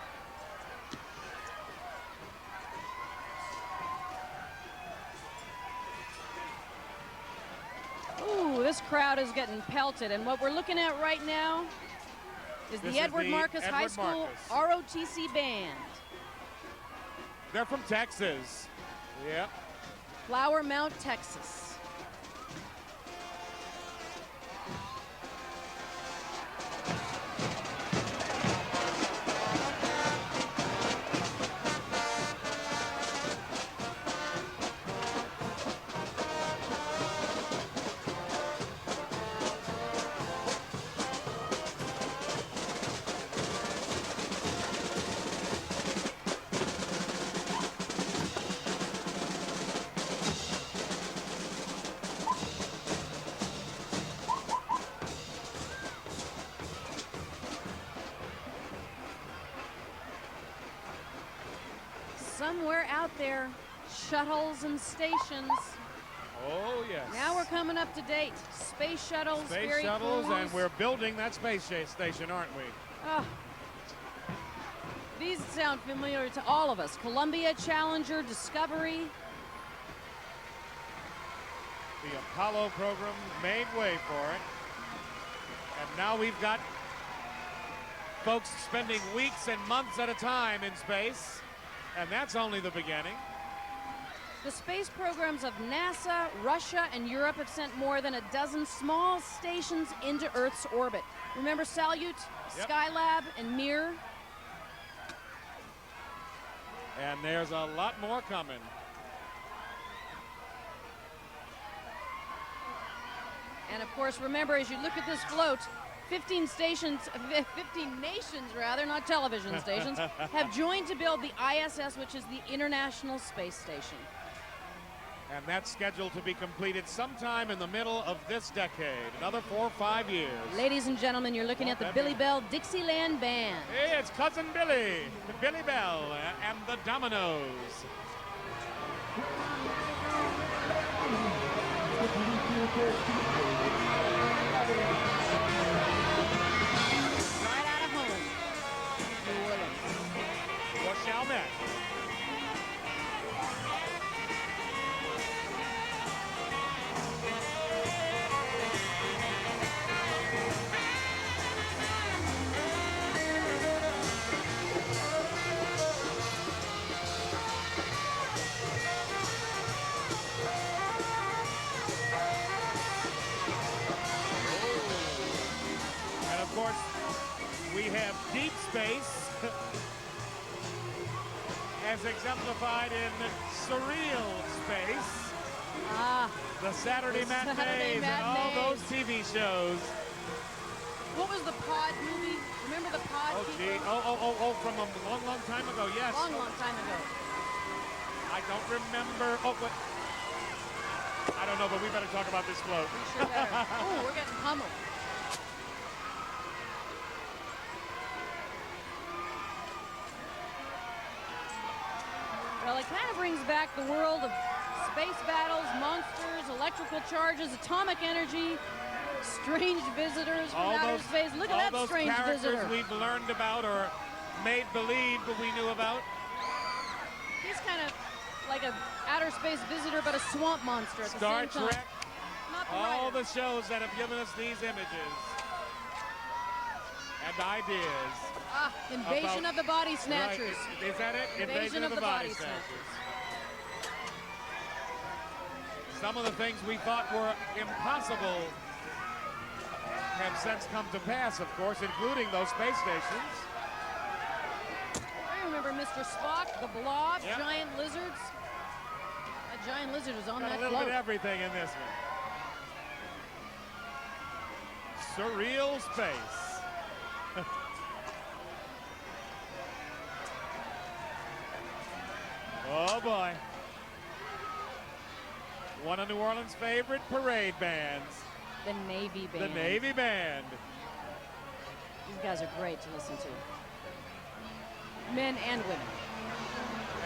Ooh, this crowd is getting pelted. And what we're looking at right now is the Edward Marcus High School ROTC Band. They're from Texas. Yep. Flower Mount, Texas. Somewhere out there, shuttles and stations. Oh, yes. Now we're coming up to date. Space shuttles, Space shuttles, and we're building that space station, aren't we? Oh. These sound familiar to all of us. Columbia, Challenger, Discovery. The Apollo program made way for it. And now we've got folks spending weeks and months at a time in space. And that's only the beginning. The space programs of NASA, Russia, and Europe have sent more than a dozen small stations into Earth's orbit. Remember Salyut, Skylab, and Mir? And there's a lot more coming. And of course, remember, as you look at this float, 15 nations rather, not television stations, have joined to build the ISS, which is the International Space Station. And that's scheduled to be completed sometime in the middle of this decade, another 4 or 5 years. Ladies and gentlemen, you're looking at the Billy Bell Dixieland Band. Hey, it's Cousin Billy, Billy Bell, and the Dominoes. Right out of home, New Orleans. What shall next? Of course, we have deep space, as exemplified in surreal space. Ah, the Saturday matinees and all those TV shows. What was the Pod movie? Remember the Pod? Oh, gee. Oh, from a long, long time ago, yes. Long time ago. I don't remember. Oh, but I don't know, but we better talk about this float. We sure better. Oh, we're getting pummeled. Well, it kind of brings back the world of space battles, monsters, electrical charges, atomic energy, strange visitors from outer space. Look at that strange visitor. All those characters we've learned about or made believe that we knew about. He's kind of like a outer space visitor, but a swamp monster at the Star same time. Trek, Not the all writer. the shows that have given us these images and ideas. Invasion of the Body Snatchers. Right. Is that it? Invasion of the Body Snatchers. Some of the things we thought were impossible have since come to pass, of course, including those space stations. I remember Mr. Spock, the Blob, Yep. giant lizards. That giant lizard is on Got that a little float. bit of everything in this one. Surreal space. Oh boy. One of New Orleans' favorite parade bands. The Navy Band. The Navy Band. These guys are great to listen to. Men and women.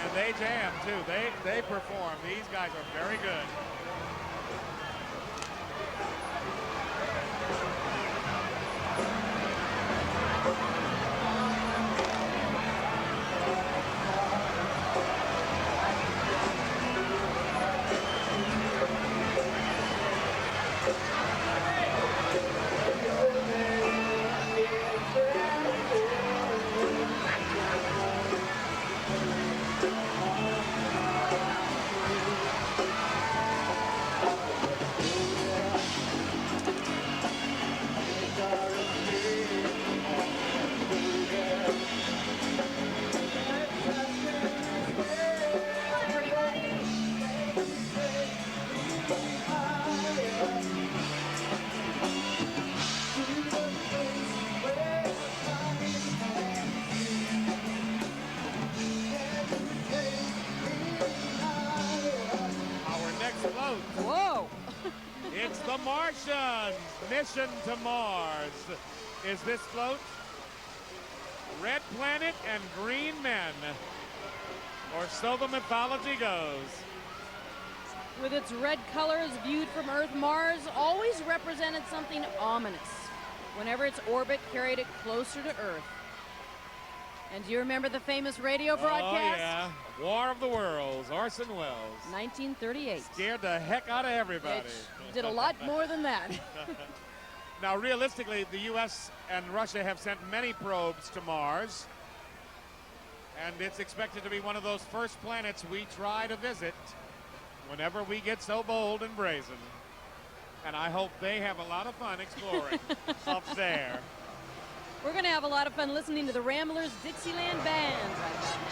And they jam too. They perform. These guys are very good. Whoa! It's the Martians, Mission to Mars. Is this float? Red planet and green men. Or so the mythology goes. With its red colors viewed from Earth, Mars always represented something ominous whenever its orbit carried it closer to Earth. And do you remember the famous radio broadcast? Oh, yeah. War of the Worlds, Orson Welles. 1938. Scared the heck out of everybody. It did a lot more than that. Now, realistically, the U.S. and Russia have sent many probes to Mars. And it's expected to be one of those first planets we try to visit whenever we get so bold and brazen. And I hope they have a lot of fun exploring up there. We're going to have a lot of fun listening to the Ramblers Dixieland Band right now.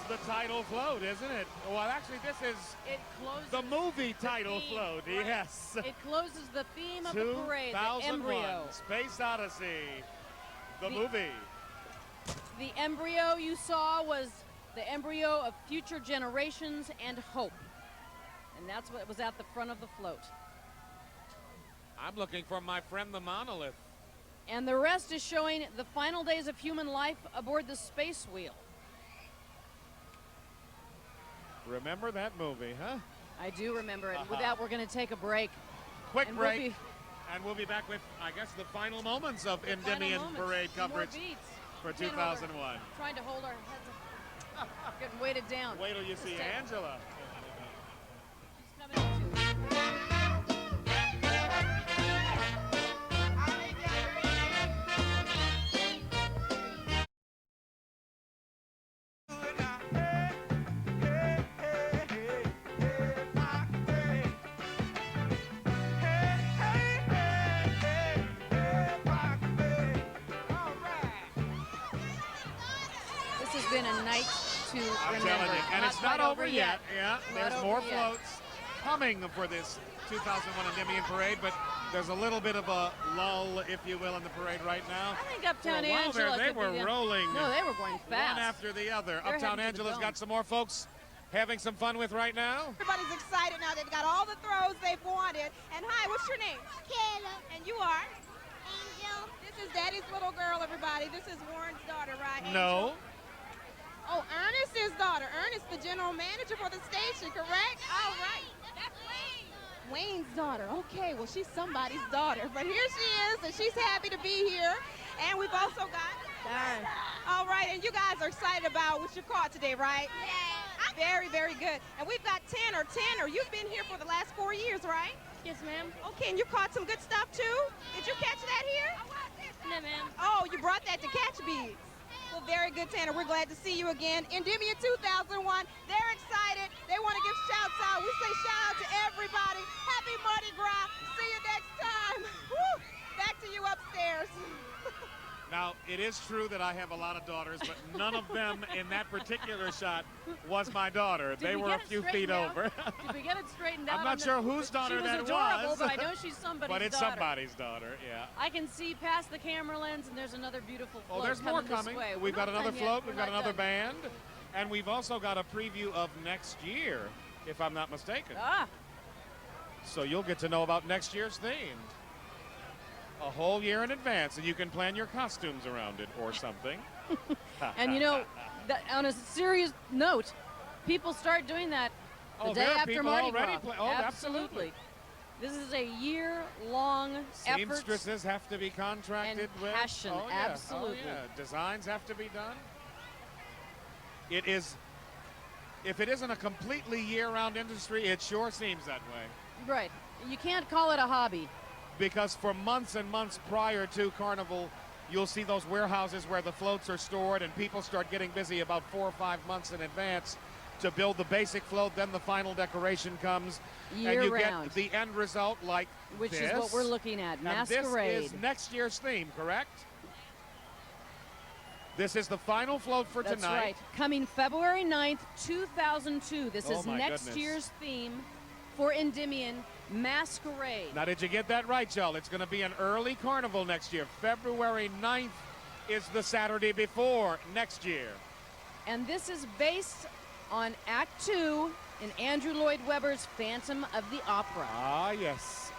The title float, isn't it? Well, actually, this is the movie title float. Right. Yes. It closes the theme of the parade, the embryo. Space Odyssey, the movie. The embryo you saw was the embryo of future generations and hope. And that's what was at the front of the float. I'm looking for my friend the monolith. And the rest is showing the final days of human life aboard the space wheel. Remember that movie, huh? I do remember it. With that, we're going to take a break. Quick break. And we'll be back with, I guess, the final moments of Endymion parade coverage for 2001. Trying to hold our heads up. Getting weighted down. Wait till you see Angela. She's coming in too. been a night to I'm remember. telling you. And it's not quite over yet. Yeah, there's Not more over yet. floats coming for this 2001 Endymion Parade, but there's a little bit of a lull, if you will, in the parade right now. I think Uptown For a while Angela there, they could were be the- rolling. No, they were going fast. One after the other. They're Uptown heading to the Angela's dome. got some more folks having some fun with right now. Everybody's excited now. They've got all the throws they've wanted. And hi, what's your name? Kayla. And you are? Angel. This is Daddy's little girl, everybody. This is Warren's daughter, right? Angel? No. Oh, Ernest's daughter. Ernest, the general manager for the station, correct? All right. Wayne's daughter. Okay, well, she's somebody's daughter. But here she is, and she's happy to be here. And we've also got... Darn. All right, and you guys are excited about what you caught today, right? Yeah. Very, very good. And we've got Tanner. Tanner, you've been here for the last 4 years, right? Yes, ma'am. Okay, and you caught some good stuff, too? Did you catch that here? No, ma'am. Oh, you brought that to catch beads. Well, very good, Tanner. We're glad to see you again. Endymion 2001, they're excited. They want to give shouts out. We say shout out to everybody. Happy Mardi Gras. See you next time. Woo! Back to you upstairs. Now, it is true that I have a lot of daughters, but none of them in that particular shot was my daughter. Did They we were get a it few straightened feet out? over. Did we get it straightened out? I'm not sure whose daughter that She was adorable, was. but I know she's somebody's But it's daughter. somebody's daughter, yeah. I can see past the camera lens, and there's another beautiful float Oh, there's more this coming. way. We've We're got not another done yet. float. We're We've got not another done. band. And we've also got a preview of next year, if I'm not mistaken. Ah, So you'll get to know about next year's theme a whole year in advance, and you can plan your costumes around it or something. and you know, that, on a serious note, people start doing that the Oh, day there are after people Mardi already Gras. oh, absolutely. This is a year-long effort. Seamstresses have to be contracted and with. passion, Oh, yeah. absolutely. Oh, yeah. Designs have to be done. It is, if it isn't a completely year-round industry, it sure seems that way. Right. You can't call it a hobby. Because for months and months prior to Carnival, you'll see those warehouses where the floats are stored, and people start getting busy about 4 or 5 months in advance to build the basic float. Then the final decoration comes, and you Year-round. get the end result like Which this. is what we're looking at, And Masquerade. this is next year's theme, correct? This is the final float for That's tonight. right. Coming February 9th, 2002. This Oh, is my next goodness. year's theme for Endymion, Masquerade. Now, did you get that right, y'all? It's going to be an early Carnival next year. February 9th is the Saturday before next year. And this is based on Act 2 in Andrew Lloyd Webber's Phantom of the Opera. Ah, yes.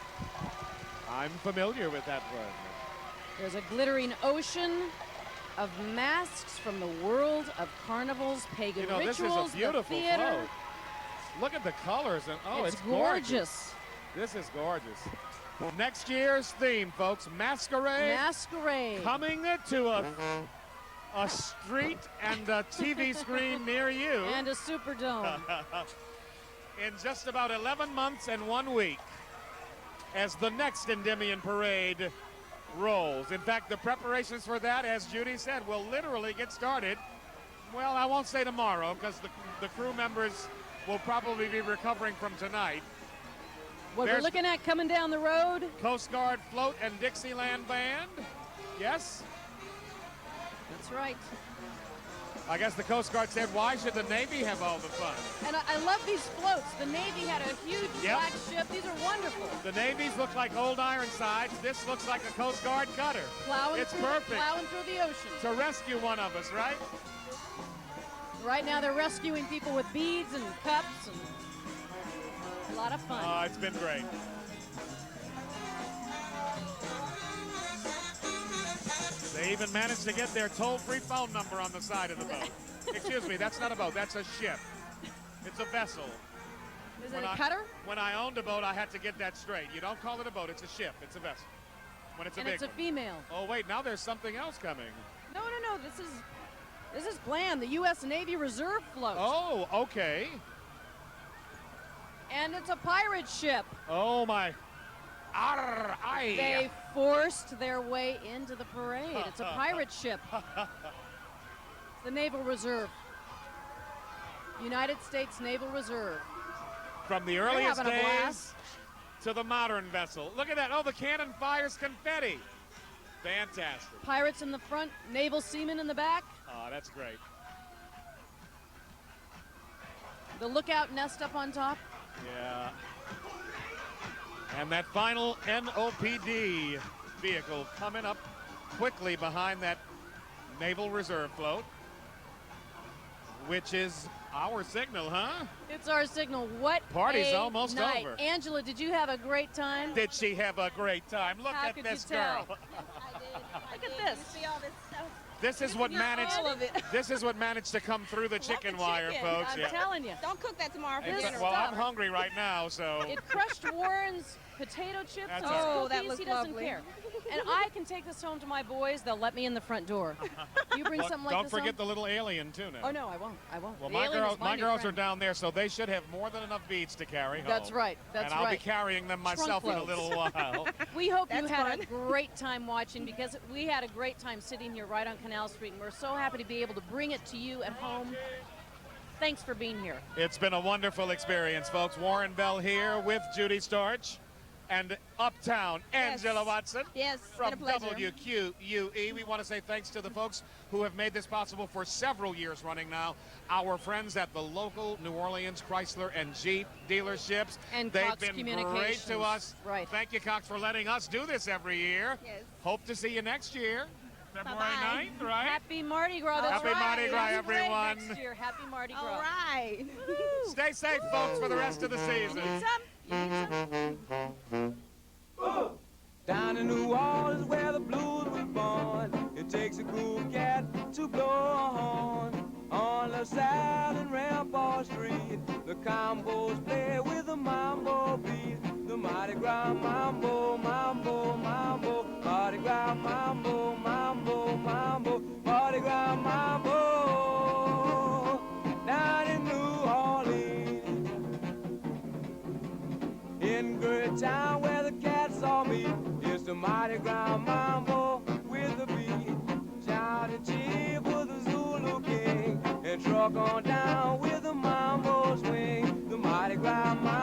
I'm familiar with that one. There's a glittering ocean of masks from the world of carnivals, pagan You know, this rituals, is a beautiful the theater. float. Look at the colors. And oh, it's gorgeous. This is gorgeous. Next year's theme, folks, Masquerade. Masquerade. Coming to a street and a TV screen near you. And a Superdome. In just about 11 months and 1 week, as the next Endymion Parade rolls. In fact, the preparations for that, as Judy said, will literally get started. Well, I won't say tomorrow, because the crew members will probably be recovering from tonight. What we're There's looking at coming down the road. Coast Guard Float and Dixieland Band. Yes? That's right. I guess the Coast Guard said, why should the Navy have all the fun? And I love these floats. The Navy had a huge Yep. black ship. These are wonderful. The Navy's look like old Ironsides. This looks like a Coast Guard cutter. Plowing It's through, perfect plowing through the ocean. to rescue one of us, right? Right now they're rescuing people with beads and cups and a lot of fun. It's been great. They even managed to get their toll-free phone number on the side of the boat. Excuse me, that's not a boat, that's a ship. It's a vessel. Is it a cutter? When I owned a boat, I had to get that straight. You don't call it a boat, it's a ship, it's a vessel. When it's a And big it's a one. female. Oh wait, now there's something else coming. No. This is planned. The U.S. Navy Reserve float. Oh, okay. And it's a pirate ship. Oh my. Arr, aye. They forced their way into the parade. It's a pirate ship. The Naval Reserve. United States Naval Reserve. From the earliest having a days blast. to the modern vessel. Look at that. Oh, the cannon fires confetti. Fantastic. Pirates in the front, naval seamen in the back. Oh, that's great. The lookout nest up on top. Yeah. And that final NOPD vehicle coming up quickly behind that Naval Reserve float, which is our signal, huh? It's our signal. What Party's a almost night. over. Angela, did you have a great time? Did she have a great time? Look How at could this you tell? girl. Look at this. See all this stuff. This is what managed. All of it. This is what managed to come through the chicken wire, chicken. folks. I'm telling you. Don't cook that tomorrow for It's- dinner. well, I'm hungry right now, so. It crushed Warren's potato chips That's and his all right. cookies. That looks He doesn't lovely. care. And I can take this home to my boys. They'll let me in the front door. You bring Well, something like don't this forget home? the little alien too now. Oh no, I won't. I won't. Well, The my alien girls, is my new girls are friend. down there, so they should have more than enough beads to carry home. That's right. That's and I'll be right. carrying them myself in a loads. little while. We hope you That's had fun. a great time watching, because we had a great time sitting here right on Canal Street, and we're so happy to be able to bring it to you at home. Thanks for being here. It's been a wonderful experience, folks. Warren Bell here with Judy Starch and Uptown Angela Watson. Yes, From been a pleasure. WQUE. We want to say thanks to the folks who have made this possible for several years running now. Our friends at the local New Orleans Chrysler and Jeep dealerships. And They've Cox been great Communications. to us. Right. Thank you, Cox, for letting us do this every year. Yes. Hope to see you next year. February Bye-bye. 9th, right? Happy Mardi Gras. That's Happy right. Mardi Gras, That's right. everyone. Next year, happy Mardi Gras. All right. Stay safe, folks, for the rest of the season. Need some? You need some? Down in New Orleans where the blues was born, it takes a cool cat to blow a horn. On the South and Rampart Street, the combos play with the mambo beat. The Mardi Gras mambo, mambo, mambo, Mardi Gras mambo, mambo, mambo, Mardi Gras mambo. Down in New Orleans, in Great Town where the cats all meet, it's the Mardi Gras mambo with the beat. Shout and cheer for the Zulu King, and truck on down with the mambo swing. The Mardi Gras mambo.